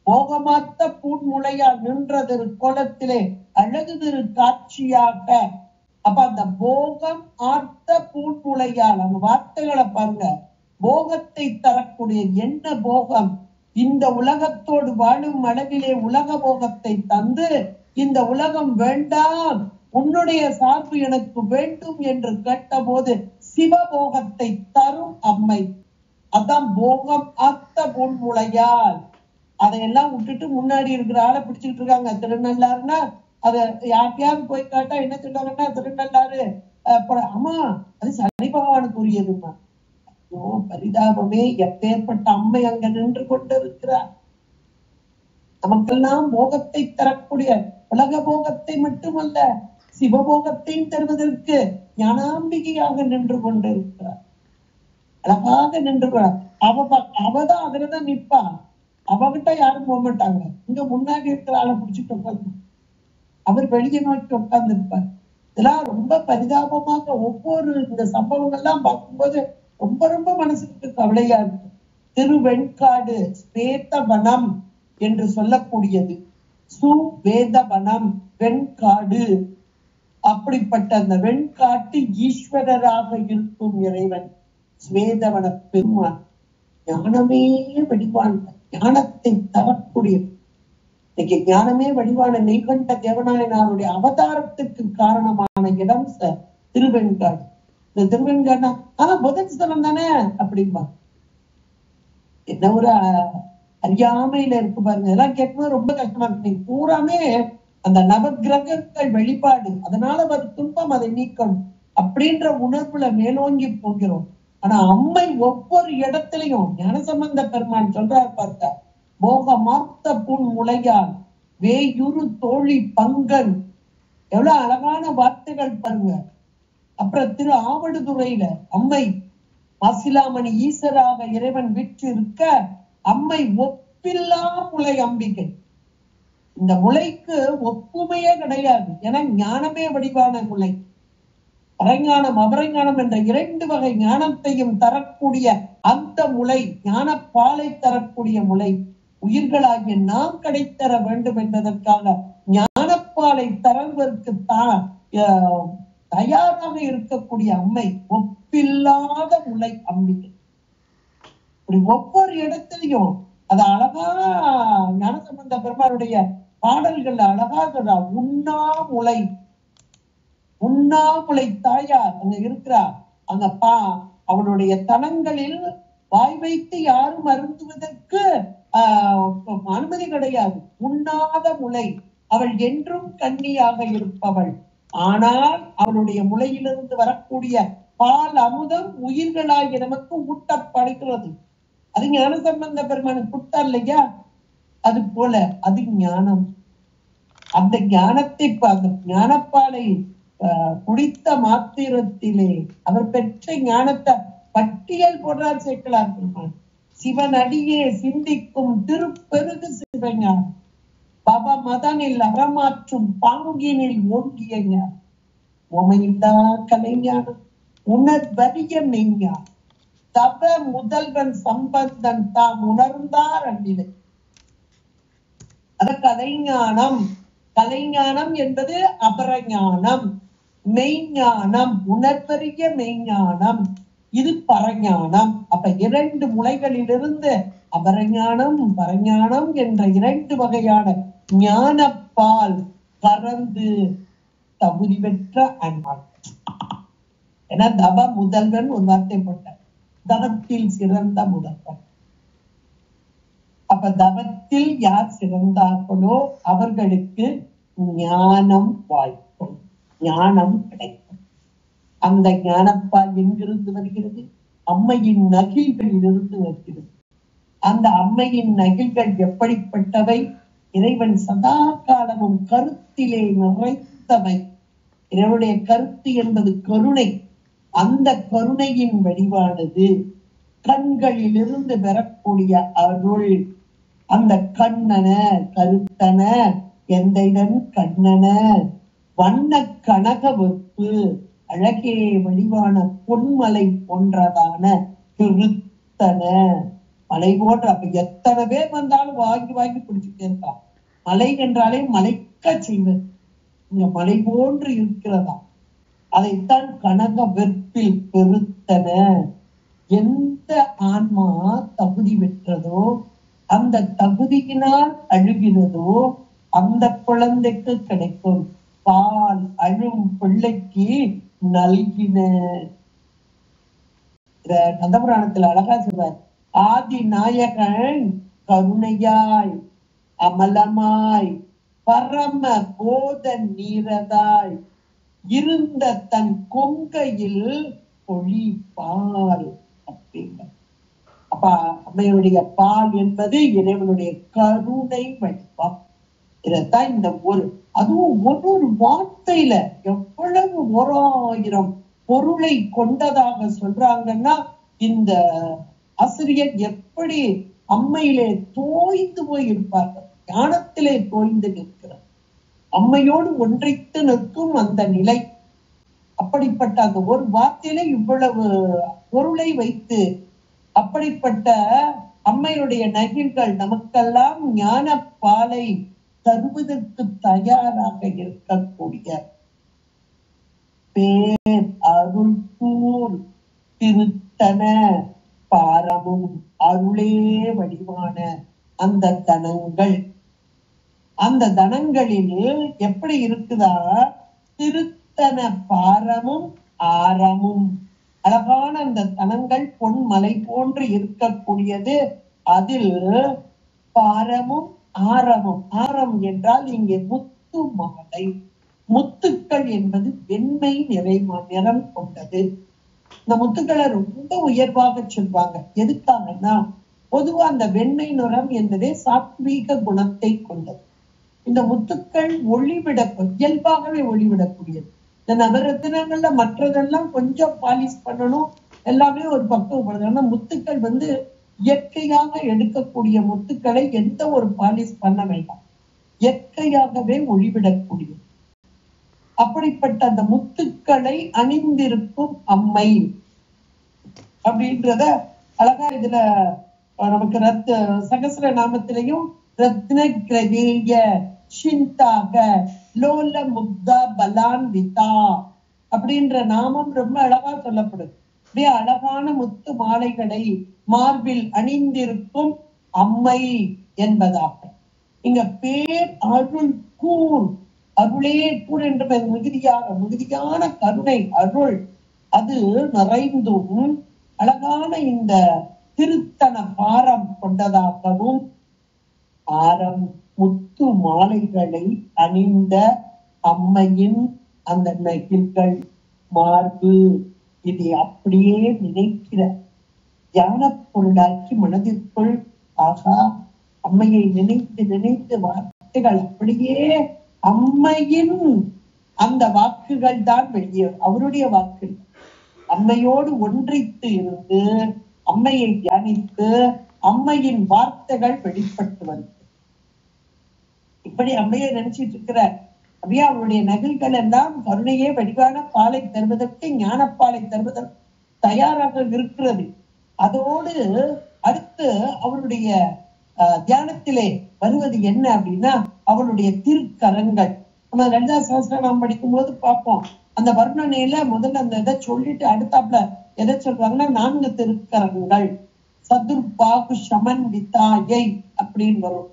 போகமாத்த பூன்முளையால் நின்றது கோலத்திலே அழகு திரு காட்சியாக. அப்ப அந்த போகம் ஆர்த்த பூன்முளையால், அந்த வார்த்தைகளை பாருங்க. போகத்தை தரக்கூடிய என்ன போகம்? இந்த உலகத்தோடு வாழும் அளவிலே உலக போகத்தை தந்து, இந்த உலகம் வேண்டாம், உன்னுடைய சார்பு எனக்கு வேண்டும் என்று கேட்ட போது சிவபோகத்தை தரும் அம்மை. அதான் போகம் ஆத்த பூன்முளையால். அதையெல்லாம் விட்டுட்டு முன்னாடி இருக்கிற ஆளை பிடிச்சிட்டு இருக்காங்க. திருநள்ளாறுனா அதை யார்கிட்டயாவது போய் கேட்டா என்ன சொல்றாங்கன்னா, திருநள்ளாறு ஆமா அது சனி பகவானுக்கு உரியதுமா. ஐயோ பரிதாபமே, எப்பேற்பட்ட அம்மை அங்க நின்று கொண்டிருக்கிறார். நமக்கெல்லாம் போகத்தை தரக்கூடிய, உலக போகத்தை மட்டுமல்ல சிவபோகத்தையும் தருவதற்கு ஞானாம்பிகையாக நின்று கொண்டிருக்கிறார். அழகாக நின்று அவதான் அதுலதான் நிற்பா. அவகிட்ட யாரும் போக மாட்டாங்க. இங்க முன்னாடி இருக்கிற ஆளை பிடிச்சிட்டு உட்காந்து அவர் வெளியே நோக்கி உட்கார்ந்து இருப்பார். இதெல்லாம் ரொம்ப பரிதாபமாக ஒவ்வொரு இந்த சம்பவங்கள்லாம் பார்க்கும்போது ரொம்ப ரொம்ப மனசுக்கு கவலையா இருக்கு. திருவெண்காடு ஸ்வேதவனம் என்று சொல்லக்கூடியது, சுவேதவனம் வெண்காடு. அப்படிப்பட்ட அந்த வெண்காட்டு ஈஸ்வரராக இருக்கும் இறைவன் ஸ்வேதவன பெருமான் ஞானமே வடிவான, ஞானத்தை தரக்கூடிய, இன்னைக்கு ஞானமே வடிவான நெய்கண்ட தேவநாயனாருடைய அவதாரத்துக்கு காரணமான இடம் திருவெண்காடு. இந்த திருவெண்காடுனா புதன் ஸ்தலம் தானே அப்படின்பா. என்ன ஒரு அறியாமையில இருக்கு பாருங்க. இதெல்லாம் கேட்கும்போது ரொம்ப கஷ்டமா இருக்கு. பூராமே அந்த நவகிரகங்கள் வழிபாடு, அதனால அது துன்பம், அதை நீக்கணும் அப்படின்ற உணர்வுல மேலோங்கி போகிறோம். ஆனா அம்மை ஒவ்வொரு இடத்திலையும் ஞானசம்பந்த பெருமான் சொல்றாரு பார்த்தா, போக மார்த்த புன் முளையால் வேயுரு தோழி பங்கன். எவ்வளவு அழகான வார்த்தைகள் பாருங்க. அப்புறம் திரு ஆவடுதுறையில அம்மை மாசிலாமணி ஈசராக இறைவன் விற்று இருக்க அம்மை ஒப்பில்லா முளை அம்பிகை. இந்த முளைக்கு ஒப்புமையே கிடையாது. ஏன்னா ஞானமே வடிவான முளை. அரைஞானம் அபரைஞானம் என்ற 2 வகை ஞானத்தையும் தரக்கூடிய அந்த முளை, ஞானப்பாலை தரக்கூடிய முளை, உயிர்களாகிய நாம் கிடைத்தர வேண்டும் என்பதற்காக ஞானப்பாலை தரவதற்கு தயாராக இருக்கக்கூடிய அம்மை ஒப்பில்லாத முளை அம்பிகை. இப்படி ஒவ்வொரு இடத்திலையும் அது அழகா ஞானசம்பந்த பெருமானுடைய பாடல்கள் அழகா சொல்றா. உண்ணாமுலை, உண்ணாமுலை தாயார் அங்க இருக்கிறா. அங்க அவனுடைய தனங்களில் வாய் வைத்து யாரும் அருந்துவதற்கு அனுமதி கிடையாது. உண்ணாத முலை, அவள் என்றும் கன்னியாக இருப்பவள். ஆனால் அவளுடைய முளையிலிருந்து வரக்கூடிய பால் அமுதம் உயிர்களாகிய நமக்கு ஊட்டப்படுகிறது. அது ஞானசம்பந்த பெருமானுக்கு கொடுத்தா இல்லையா? அது போல அது ஞானம். அந்த ஞானத்தை, அந்த ஞானப்பாலை குடித்த மாத்திரத்திலே அவர் பெற்ற ஞானத்தை பட்டியல் போடுறார் சேக்கிழார் பெருமான். சிவன் அடியே சிந்திக்கும் திருப்பெருகு சிவஞானம், பவ மதனில் அறமாற்றும் பாங்கினில் ஓங்கிய ஞானம், உமையில்லா கலைஞானம், உணர்வறிய மெய்ஞானம், தவ முதல்வன் சம்பந்தன் தாம் உணர்ந்தார் அந்நிலை. அத கலைஞானம். கலைஞானம் என்பது அபரஞானம். மெய்ஞானம், உணர்வறிய மெய்ஞானம், இது பரஞானம். அப்ப 2 முளைகளிலிருந்து அபரஞானம் பரஞானம் என்ற 2 வகையான ஞானப்பால் கறந்து தகுதி பெற்ற அன்பாள். ஏன்னா தவ முதல்வன் ஒரு வார்த்தை போட்டார், தவத்தில் சிறந்த முதல்வன். அப்ப தவத்தில் யார் சிறந்தார்களோ அவர்களுக்கு ஞானம் வாய்க்கும், ஞானம் கிடைக்கும். அந்த ஞானப்பால் எங்கிருந்து வருகிறது? அம்மையின் நகில்களில் இருந்து வருகிறது. அந்த அம்மையின் நகில்கள் எப்படிப்பட்டவை? இறைவன் சதா காலமும் கருத்திலே நிறைந்தவை. இறைவனுடைய கருத்து என்பது கருணை. அந்த கருணையின் வடிவானது கண்களிலிருந்து பெறக்கூடிய அருள். அந்த கண்ணன கருத்தன எந்தைடன் கண்ணன வண்ண கனக வெப்பு, அழகே வடிவான பொன்மலை போன்றதான திருத்தன மலை போன்ற. அப்ப எத்தனை பேர் வந்தாலும் வாங்கி வாங்கி பிடிச்சுட்டே இருக்கான். மலை என்றாலே மலைக்க செய்வது. இங்க மலை போன்று இருக்கிறதா, அதைத்தான் கனக வெற்பில் பெருத்தன. எந்த ஆன்மா தகுதி பெற்றதோ, அந்த தகுதியினால் அழுகிறதோ அந்த குழந்தைக்கு கிடைக்கும். பால் அழும் பிள்ளைக்கு நல்கின. கந்தபுராணத்துல அழகா சொல்வார், ஆதி நாயகன் கருணையாய் அமலமாய் பரம போத நீரதாய் இருந்த தன் கொங்கையில் பொழி பால் அப்படிங்க. அப்ப அம்மையுடைய பால் என்பது இறைவனுடைய கருணை வடிவம். இதைத்தான் இந்த அதுவும் ஒரு வார்த்தையில எவ்வளவு 1000 பொருளை கொண்டதாக சொல்றாங்கன்னா, இந்த ஆசிரியர் எப்படி அம்மையிலே தோய்ந்து போய் இருப்பார்கள், ஞானத்திலே தோய்ந்து நிற்கிறார். அம்மையோடு ஒன்றைத்து நிற்கும் அந்த நிலை. அப்படிப்பட்ட அந்த ஒரு வார்த்தையிலே இவ்வளவு பொருளை வைத்து அப்படிப்பட்ட அம்மையுடைய நகில்கள் நமக்கெல்லாம் ஞான பாலை தருவதற்கு தயாராக இருக்கக்கூடிய பேர் அருள் கூர் திருத்தன பாரமும் அருளே வடிவான அந்த தனங்கள். அந்த தனங்களில் எப்படி இருக்குதா, திருத்தன பாரமும் ஆரமும். அழகான அந்த தனங்கள் பொன்மலை போன்று இருக்கக்கூடியது. அதில் பாரமும் ஆரமும். ஆரம் என்றால் இங்கே முத்து மாலை. முத்துக்கள் என்பது வெண்மை நிறம் கொண்டது. இந்த முத்துக்களை ரொம்ப உயர்வாக சொல்வாங்க. எதுக்காகனா, பொதுவா அந்த வெண்மை நிறம் என்பதே சாத்வீக குணத்தை கொண்டது. இந்த முத்துக்கள் ஒளிவிட இயல்பாகவே ஒளிவிடக்கூடியது. இந்த நவரத்தினங்கள்ல மற்றதெல்லாம் கொஞ்சம் பாலிஷ் பண்ணணும், எல்லாமே ஒரு பக்குவப்படுது. முத்துக்கள் இயற்கையாக எடுக்கக்கூடிய முத்துக்களை எந்த ஒரு பாலிஷ் பண்ண வேண்டாம், இயற்கையாகவே ஒளிவிடக்கூடியது. அப்படிப்பட்ட அந்த முத்துக்களை அணிந்திருக்கும் அம்மை அப்படின்றத அழகா இதுல நமக்கு சகஸ்ர நாமத்திலையும் ரத்ன கிரகேய சிந்தாக லோல முக்தா பலான்விதா அப்படின்ற நாமம் ரொம்ப அழகா சொல்லப்படுது. அப்படியே அழகான முத்து மாலைகளை மார்பில் அணிந்திருக்கும் அம்மை என்பதாக. இங்க பேர் அருள் கூர், அருளே கூர் என்ற மிகுதியான கருணை அருள் அது நிறைந்தும் அழகான இந்த திருத்தன பாரம் கொண்டதாகவும், ஆரம் முத்து மாலைகளை அணிந்த அம்மையின் அந்த நெகிழ்கள் மார்பு, இதை அப்படியே நினைக்கிற தியான பொருளாக்கி மனதிற்குள் ஆகா அம்மையை நினைத்து நினைத்து வார்த்தைகள் அப்படியே அம்மையின் அந்த வாக்குகள் தான் வெளியே, அவருடைய வாக்கு. அம்மையோடு ஒன்றித்து இருந்து அம்மையை தியானித்து அம்மையின் வார்த்தைகள் வெளிப்பட்டு வந்து இப்படி அம்மையை நினைச்சிட்டு இருக்கிற. அப்படியே அவருடைய நகில்கள் எல்லாம் கருணையே வடிவான பாலை தருவதற்கு, ஞானப்பாலை தருவதற்கு தயாராக இருக்கிறது. அதோடு அடுத்து அவருடைய தியானத்திலே வருவது என்ன அப்படின்னா, அவளுடைய திருக்கரங்கள். நம்ம லலிதா சகஸ்ரநாமம் படிக்கும் போது பார்ப்போம், அந்த வர்ணனையில முதல்ல அந்த இதை சொல்லிட்டு அடுத்தாப்புல எதை சொல்றாங்கன்னா, 4 திருக்கரங்கள். சதுர்பாகு சமன் விதாயை அப்படின்னு வரும்.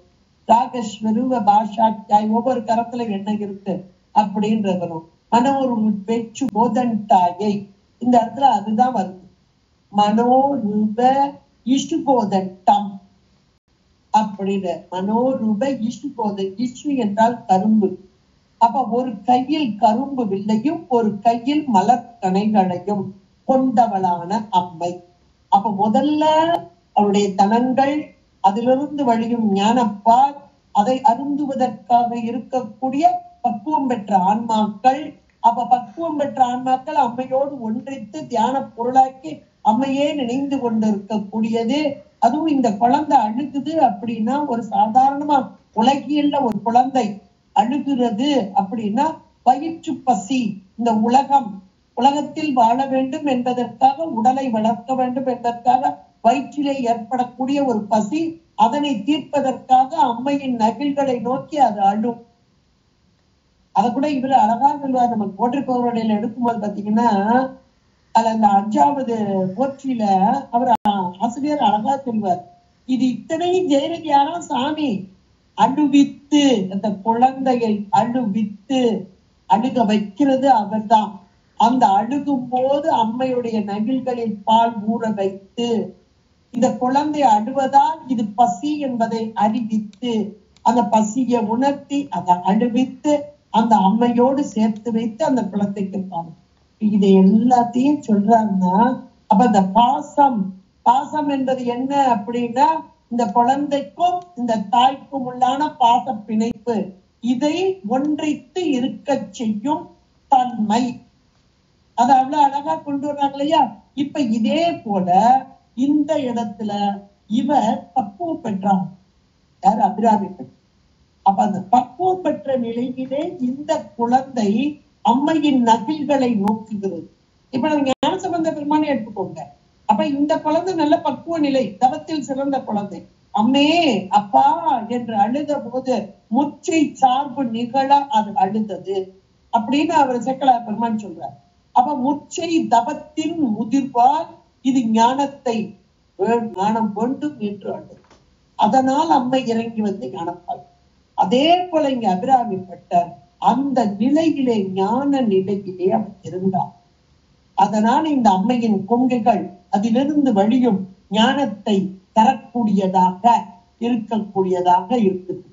ராகஸ்வரூப பாஷாக்கியாய், ஒவ்வொரு கரத்துல என்ன இருக்கு அப்படின்றது வரும். மனோரு பேச்சு கோதண்டாயை, இந்த இடத்துல அதுதான் வருது. மனோரூப இஷ்டுகோதண்டம் அப்படின்னு. மனோரூப இஷ்டுகோதன், இஷ்டு என்றால் கரும்பு. அப்ப ஒரு கையில் கரும்பு வில்லையும் ஒரு கையில் மலர் கணைகளையும் கொண்டவளான அம்மை. அப்ப முதல்ல அவருடைய தனங்கள், அதிலிருந்து வழியும் ஞானப்பால், அதை அருந்துவதற்காக இருக்கக்கூடிய பக்குவம் பெற்ற ஆன்மாக்கள். அப்ப பக்குவம் பெற்ற ஆன்மாக்கள் அம்மையோடு ஒன்றித்து தியான பொருளாக்கி அம்மையே நினைந்து கொண்டு இருக்கக்கூடியது. அதுவும் இந்த குழந்தை அழுகுது அப்படின்னா, ஒரு சாதாரணமா உலகியல்ல ஒரு குழந்தை அழுகிறது அப்படின்னா வயிற்று பசி, இந்த உலகத்தில் வாழ வேண்டும் என்பதற்காக, உடலை வளர்க்க வேண்டும் என்பதற்காக வயிற்றிலே ஏற்படக்கூடிய ஒரு பசி, அதனை தீர்ப்பதற்காக அம்மையின் நகில்களை நோக்கி அது அழும். அதை கூட இவர் அழகா சொல்வார். நம்ம போற்றிருப்பவருடைய எடுக்கும்போது பாத்தீங்கன்னா, அதுல அந்த 5வது போற்றியில அவர் ஆசிரியர் அழகா சொல்வார், இது இத்தனையும் ஜெயலலிதா யாரா சாமி அழுவித்து, அந்த குழந்தையை அழுவித்து அழுக வைக்கிறது அவர்தான். அந்த அழுகும் போது அம்மையுடைய நகில்களில் பால் ஊற வைத்து, இந்த குழந்தை அழுவதால் இது பசி என்பதை அறிவித்து, அந்த பசியை உணர்த்தி அதை அழுவித்து அந்த அம்மையோடு சேர்த்து வைத்து அந்த குழந்தைக்கு பால். இதை எல்லாத்தையும் சொல்றாங்கன்னா, அப்ப இந்த பாசம் என்பது என்ன அப்படின்னா, இந்த குழந்தைக்கும் இந்த தாய்க்கும் உள்ளான பாச பிணைப்பு, இதை ஒன்றித்து இருக்க செய்யும் தன்மை. அது அவ்வளவு அழகா கொண்டு வர்றாங்க இல்லையா. இப்ப இதே போல இந்த இடத்துல இவர் பக்குவம் பெற்றான். யார்? அபிராமி பெற்றார். அப்ப அந்த பக்குவம் பெற்ற நிலையிலே இந்த குழந்தை அம்மையின் நகில்களை நோக்குகிறது. இப்ப நம்ம ஞானசம்பந்த பெருமானே எடுத்துக்கோங்க. அப்ப இந்த குழந்தை நல்ல பக்குவ நிலை, தவத்தில் சிறந்த குழந்தை. அம்மே அப்பா என்று அழுத போது முச்சை சார்பு நிகழ அது அழுதது அப்படின்னு அவர் சேக்கலார் பெருமான் சொல்றார். அப்ப முச்சை தவத்தின் முதிர்வால் இது ஞானத்தை ஞானம் வேண்டும் என்று அழுது. அதனால் அம்மை இறங்கி வந்து ஞானப்பாய். அதே போல இங்க அபிராமி பட்டர் அந்த நிலையிலே ஞான நிலையிலே அவர் இருந்தார். அதனால் இந்த அம்மையின் கொங்கைகள் அதிலிருந்து வழியும் ஞானத்தை தரக்கூடியதாக இருக்கக்கூடியதாக இருக்குது.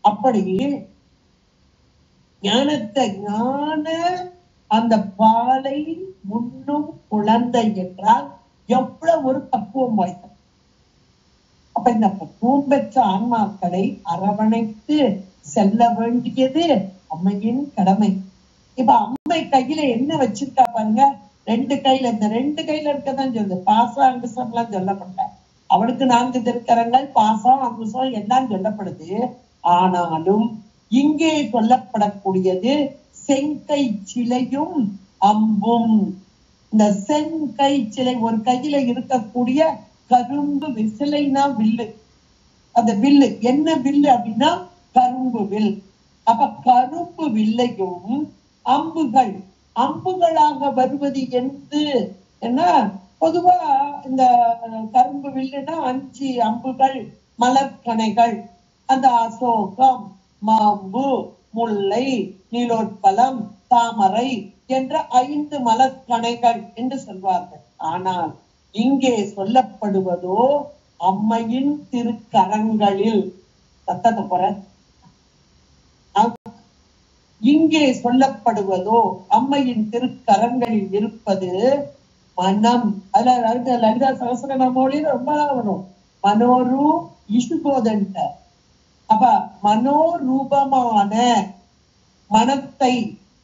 அப்படி ஞானத்தை ஞான அந்த பாலை முன்னும் குழந்தை என்றால் எவ்வளவு ஒரு பக்குவம் வாய்த்தது. அப்ப இந்த பக்குவம் பெற்ற ஆன்மாக்களை அரவணைத்து செல்ல வேண்டியது அம்மையின் கடமை. இப்ப அம்மை கையில என்ன வச்சிருக்கா பாருங்க, 2 கையில. இந்த 2 கையில இருக்கதான் சொல்லுது. பாசம் அங்குசம் எல்லாம் சொல்லப்பட்ட அவளுக்கு 4 திருக்கரங்கள், பாசம் அங்குசம் எல்லாம் சொல்லப்படுது. ஆனாலும் இங்கே சொல்லப்படக்கூடியது செங்கை சிலையும் அம்பும். இந்த செங்கை சிலை ஒரு கையில இருக்கக்கூடிய கரும்பு விசிலைனா வில்லு. அந்த வில்லு என்ன வில்லு அப்படின்னா கரும்பு வில். அப்ப கரும்பு வில்லையும் அம்புகள் அம்புகளாக வருவது என்ன? பொதுவா இந்த கரும்பு வில்லுனா 5 அம்புகள் மலர்கணைகள். அந்த அசோகம், மாம்பு, முல்லை, நீலோத்பலம், தாமரை என்ற 5 மலர்கணைகள் என்று சொல்வார்கள். ஆனால் இங்கே சொல்லப்படுவதோ அம்மையின் திருக்கரங்களில். சத்தத்தை போற இங்கே சொல்லப்படுவதோ அம்மையின் திருக்கரங்களில் இருப்பது மனம். அதுல லலிதா சகஸ்ரநாமோலில ரொம்ப வரும் மனோரு இசுகோதண்ட. அப்ப மனோரூபமான மனத்தை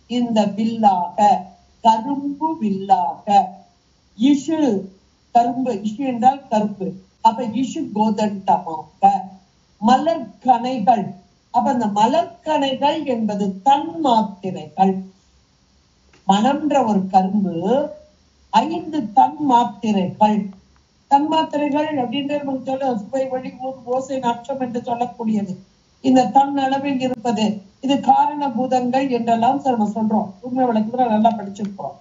இந்த வில்லாக, கரும்பு வில்லாக, இஷு கரும்பு, இஷு என்றால் கரும்பு. அப்ப இஷு கோதண்டமாக மலர்கணைகள். அப்ப அந்த மலர்கணைகள் என்பது தன்மாத்திரைகள். மனம்ன்ற ஒரு கரும்பு 5 தன்மாத்திரைகள். தன்மாத்திரைகள் அப்படின்றது சொல்ல சுவை, வழி, ஓசை, நாற்றம் என்று சொல்லக்கூடியது. இந்த தன் அளவில் இருப்பது இது காரணபூதங்கள் என்றெல்லாம் நம்ம சொல்றோம். உண்மை விளக்கத்துல நல்லா படிச்சிருக்கிறோம்.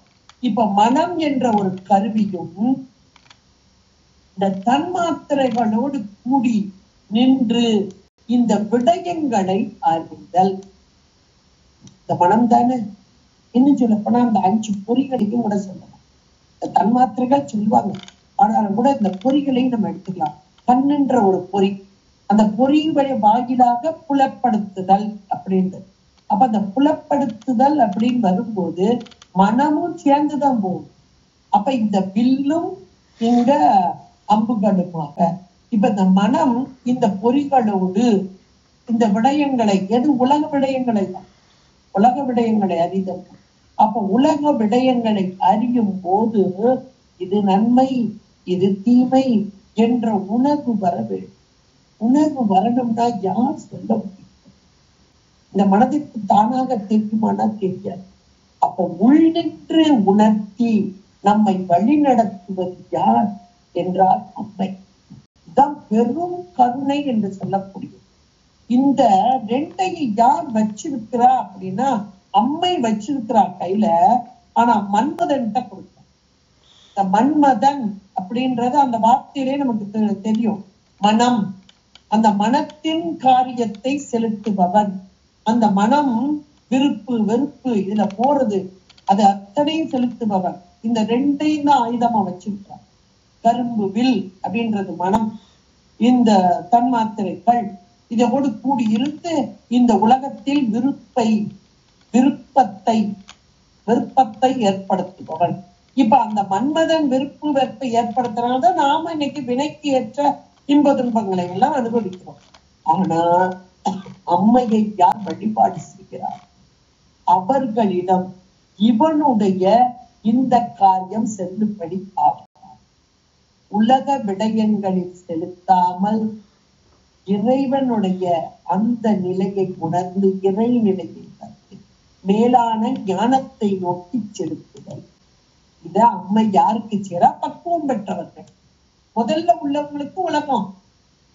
இப்ப மனம் என்ற ஒரு கருவியும் இந்த தன்மாத்திரைகளோடு கூடி நின்று இந்த விடயங்களை அறிந்தல். இந்த மனம் தானே. இன்னும் சொல்ல போனா அந்த 5 பொறிகளையும் கூட சொல்லலாம். இந்த தன்மாத்திரைகள் சொல்லுவாங்க, ஆனாலும் கூட இந்த பொறிகளையும் நம்ம எடுத்துக்கலாம். கண்ணுன்ற ஒரு பொறி, அந்த பொறி வாயிலாக புலப்படுத்துதல் அப்படின்றது. அப்ப அந்த புலப்படுத்துதல் அப்படின்னு வரும்போது மனமும் சேர்ந்துதான் போகும். அப்ப இந்த வில்லும் இங்க அம்புகளுமாக. இப்ப இந்த மனம் இந்த பொறிகளோடு இந்த விடயங்களை, எது உலக விடயங்களை தான், உலக விடயங்களை அறிதல். அப்ப உலக விடயங்களை அறியும் போது இது நன்மை இது தீமை என்ற உணர்வு வர வேண்டும். உணர்வு வரணும்னா யார் சொல்ல முடியும்? இந்த மனதிற்கு தானாக தெரியுமானா தெரியாது. அப்ப உள்நின்று உணர்த்தி நம்மை வழி நடத்துவது யார் என்றால் அம்மை. இதுதான் பெரும் கருணை என்று சொல்லக்கூடியது. இந்த 2ஐயும் யார் வச்சிருக்கிறா அப்படின்னா அம்மை வச்சிருக்கிறா கையில. ஆனா மன்மதன் கொடுத்த இந்த மன்மதன் அப்படின்றது அந்த வார்த்தையிலே நமக்கு தெரியும். மனம், அந்த மனத்தின் காரியத்தை செலுத்துபவன். அந்த மனம் விருப்பு வெறுப்பு இதுல போறது அது அத்தனையும் செலுத்துபவன். இந்த 2ஐயும் தான் ஆயுதமா வச்சிருக்கிறார். கரும்பு வில் அப்படின்றது மனம், இந்த தன்மாத்திரைகள் இதோடு கூடி இருந்து இந்த உலகத்தில் விருப்பத்தை ஏற்படுத்துபவன். இப்ப அந்த மன்மதன் விருப்பு வெறுப்பை ஏற்படுத்துறதுனாலதான் நாம இன்னைக்கு வினைக்கு ஏற்ற இன்ப துன்பங்களை எல்லாம் அனுபவிக்கிறோம். ஆனா அம்மையை யார் வழிபாடு செய்கிறார்? அவர்களிடம் இவனுடைய இந்த காரியம் செல்லுபடி ஆகும். உலக விடயங்களில் செலுத்தாமல் இறைவனுடைய அந்த நிலையை உணர்ந்து இறை நிலையை கற்று மேலான ஞானத்தை நோக்கி செலுத்துதல். இத அம்மை யாருக்கு சேரா? பக்குவம் பெற்றவர்கள். முதல்ல உள்ளவங்களுக்கு உலகம்,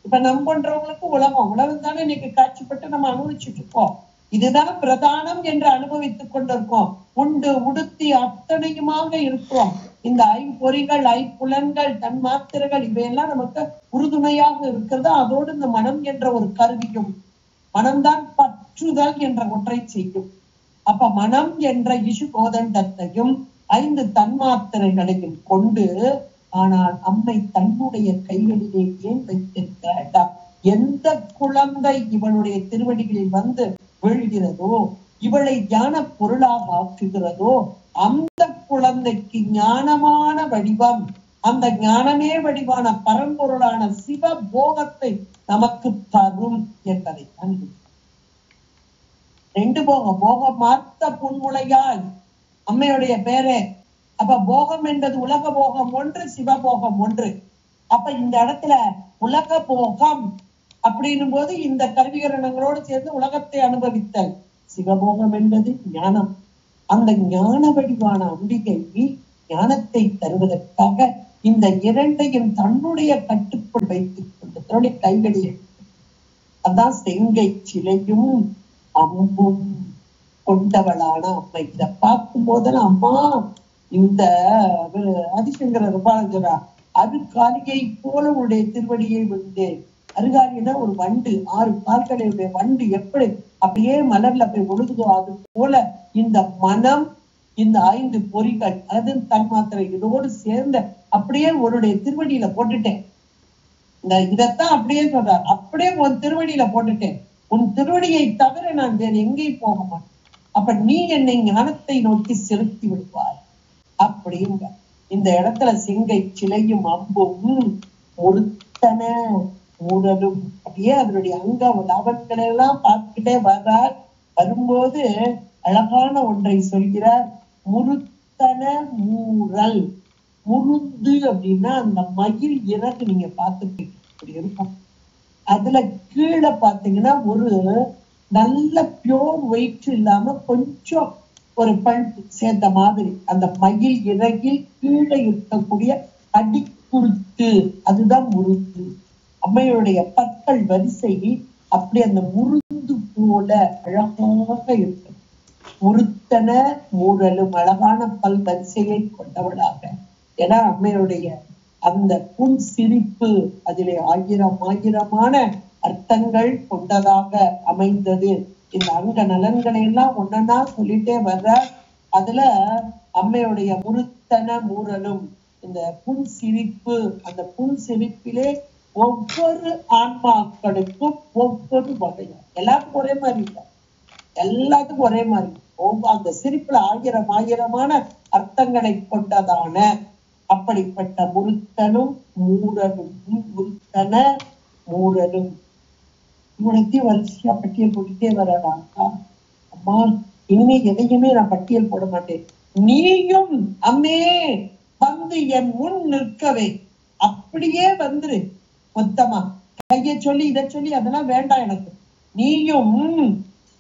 இப்ப நம்ம பண்றவங்களுக்கு உலகம் தானே இன்னைக்கு காட்சிப்பட்டு நம்ம அனுபவிச்சுட்டு இருக்கோம். இதுதான் பிரதானம் என்று அனுபவித்துக் கொண்டிருக்கோம். உண்டு உடுத்தி அத்தனையுமாக இருக்கிறோம். இந்த ஐம்பொறிகள், ஐப்புலன்கள், தன்மாத்திரைகள் இவையெல்லாம் நமக்கு உறுதுணையாக இருக்கிறது. அதோடு இந்த மனம் என்ற ஒரு கருவியும், மனம்தான் பற்றுதல் என்ற ஒன்றை செய்யும். அப்ப மனம் என்ற இசு கோதண்டத்தையும் 5 தன்மாத்திரைகளையும் கொண்டு, ஆனால் அம்மை தன்னுடைய கைகளிலே ஏன் வைத்திருக்கிறார்? எந்த குழந்தை இவளுடைய திருவடிகளில் வந்து விழுகிறதோ, இவளை ஞான பொருளாக ஆக்குகிறதோ, அந்த குழந்தைக்கு ஞானமான வடிவம், அந்த ஞானமே வடிவான பரம்பொருளான சிவ போகத்தை நமக்கு தரும் என்பதை தான். 2 போகம் மார்த்த புன்முளையாய் அம்மையுடைய பேரே. அப்ப போகம் என்பது உலக போகம் ஒன்று, சிவபோகம் ஒன்று. அப்ப இந்த இடத்துல உலக போகம் அப்படின்னும் போது இந்த கருவிகரணங்களோடு சேர்ந்து உலகத்தை அனுபவித்தல். சிவபோகம் என்பது ஞானம். அந்த ஞான வடிவான அம்பிகை ஞானத்தை தருவதற்காக இந்த 2ஐயும் தன்னுடைய கட்டுக்குள் வைத்துக் கொண்டு தன்னுடைய கைகளில், அதான் செங்கை சிலையும் அம்பும் கொண்டவளான அம்மை. இத பார்க்கும் போதெல்லாம் அம்மா இந்த ஆதிசங்கர ரூபாலஞ்சரா அருகாலியை போல உடைய திருவடியை விழுந்தேன். அருகாலினா ஒரு வண்டு, 6 கால்களுடைய வண்டு எப்படி அப்படியே மலர்ல போய் ஒழுகுதோ அது போல இந்த மனம், இந்த 5 பொறிகள், அது தன்மாத்திரை இதோடு சேர்ந்த அப்படியே உன்னுடைய திருவடியில போட்டுட்டேன். இதத்தான் அப்படியே சொல்றார், அப்படியே உன் திருவடியில போட்டுட்டேன். உன் திருவடியை தவிர நான் வேறு எங்கேயும் போக மாட்டேன். அப்ப நீ என்னை ஞானத்தை நோக்கி செலுத்தி விடுவாய் அப்படிங்க. இந்த இடத்துல செங்கை சிலையும் அம்பும் ஒருத்தன ஊரலும் அப்படியே அதனுடைய அங்க லாபங்களை எல்லாம் பார்த்துக்கிட்டே வர்றார். வரும்போது அழகான ஒன்றை சொல்கிறார், முருத்தன மூரல். முருந்து அப்படின்னா அந்த மயில் இறகு நீங்க பார்த்துருப்பீங்க, அப்படி இருக்கும். அதுல கீழே பாத்தீங்கன்னா ஒரு நல்ல பியோர் வெயிட் இல்லாம கொஞ்சம் ஒரு பல்ப் சேர்ந்த மாதிரி அந்த மயில் இறகில் கீழே இருக்கக்கூடிய அடிக்குறுத்து, அதுதான் முருந்து. அம்மையுடைய பற்கள் வரிசை அப்படி அந்த முருந்து போல அழகாக இருக்கு. முருத்தன மூரலும், அழகான பல் வரிசையை கொண்டவளாக. ஏன்னா அம்மையுடைய அந்த புன் சிரிப்பு அதிலே ஆயிரமான அர்த்தங்கள் கொண்டதாக அமைந்தது. இந்த அங்க நலன்களை எல்லாம் ஒன்னா சொல்லிட்டே வர்ற. அதுல அம்மையுடைய முருத்தன மூரலும், இந்த புன் சிரிப்பு, அந்த புன் சிரிப்பிலே ஒவ்வொரு ஆன்மாக்களுக்கும் ஒவ்வொரு வகையா, எல்லாத்துக்கும் ஒரே மாதிரி இல்லை, எல்லாத்துக்கும் ஒரே மாதிரி. அந்த சிரிப்புல ஆயிரமான அர்த்தங்களை கொண்டதான அப்படிப்பட்ட முருத்தனும் மூரலும், முருத்தன மூரலும் இவனுக்கே வரிசையா பட்டியல் போட்டுட்டே வரலாக்கா. அம்மா இனிமே எதையுமே நான் பட்டியல் போட மாட்டேன். நீயும் அம்மே வந்து என் முன் நிற்கவே, அப்படியே வந்துரு. மொத்தமா கைய சொல்லி இதை சொல்லி அதெல்லாம் வேண்டாம் எனக்கு. நீயும்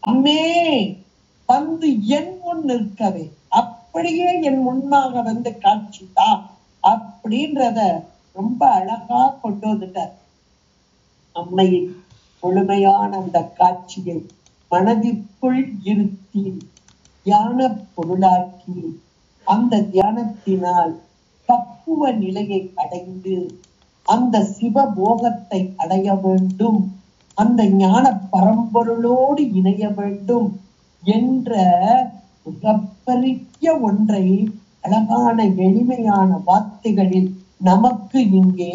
அம்மே வந்து என் முன் நிற்கவே, அப்படியே என் முன்னாக வந்து காட்சிதா அப்படின்றத ரொம்ப அழகா கொண்டு வந்துட்டார். அம்மையின் முழுமையான அந்த காட்சியை மனதிற்குள் இருத்தி தியான பொருளாக்கி அந்த தியானத்தினால் பக்குவ நிலையை அடைந்து அந்த சிவபோகத்தை அடைய வேண்டும், அந்த ஞான பரம்பொருளோடு இணைய வேண்டும் என்ற மிகப்பெரிய ஒன்றை அழகான எளிமையான வார்த்தைகளில் நமக்கு இங்கே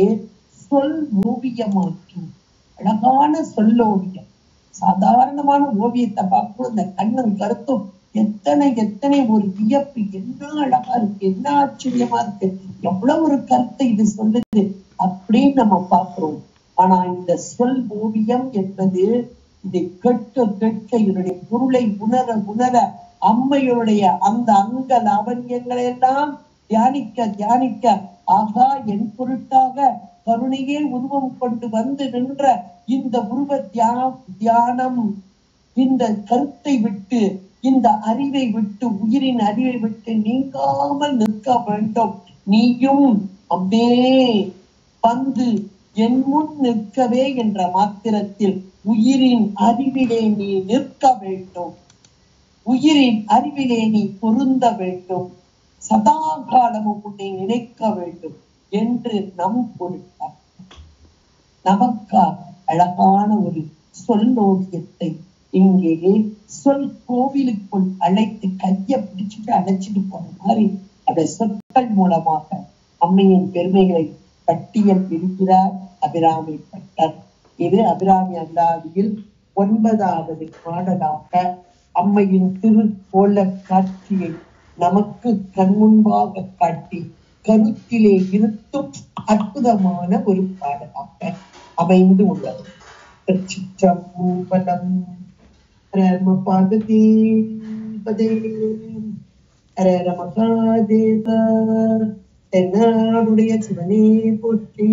சொல் ஓவியமாக்கி, அழகான சொல்லோவியம். சாதாரணமான ஓவியத்தை பார்க்கும் இந்த கண்ணும் கருத்தும் எத்தனை ஒரு வியப்பு, என்ன அழகா இருக்கு, என்ன ஆச்சரியமா இருக்கு, எவ்வளவு ஒரு கருத்தை இது சொல்லுது அப்படின்னு நம்ம பார்க்கிறோம். ஆனா இந்த சொல் ஓவியம் என்பது இதை கேட்க இதனுடைய பொருளை உணர அம்மையுடைய அந்த அங்க லாவண்யங்களை எல்லாம் தியானிக்க தியானிக்க ஆகா என் பொருட்டாக கருணையே உருவம் கொண்டு வந்து நின்ற இந்த உருவ தியானம் இந்த கருத்தை விட்டு இந்த அறிவை விட்டு உயிரின் அறிவை விட்டு நீங்காமல் நிற்க வேண்டும். நீயும் அம்மே வந்து என் முன் நிற்கவே என்ற மாத்திரத்தில் உயிரின் அறிவிலே நீ நிற்க வேண்டும். உயிரின் அறிவிலே நீ பொருந்த வேண்டும். சதா காலமும் உன்னை நினைக்க வேண்டும் என்று நம் பொருட்டார் நமக்காக அழகான ஒரு சொல்லோவியத்தை இங்கே சொல் கோவிலுக்குள் அழைத்து கைய பிடிச்சிட்டு அழைச்சிட்டு போன மாதிரி அந்த சொற்கள் மூலமாக அம்மையின் பெருமைகளை பட்டியல் பிடிக்கிறார் அபிராமி பட்டர். இது அபிராமி அந்தாதியில் 9வது பாடலாக அம்மையின் திருக்கோல காட்சியை நமக்கு கண்முன்பாக காட்டி கருத்திலே இருத்தும் அற்புதமான ஒரு பாடலாக அமைந்து உள்ளது. திருச்சிற்றம்பலம். பார்வதி பதே ஹர மகாதேவ. தென்னாடுடைய சிவனே போற்றி,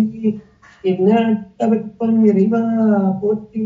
எந்நாட்டவர்க்கும் இறைவா போற்றி.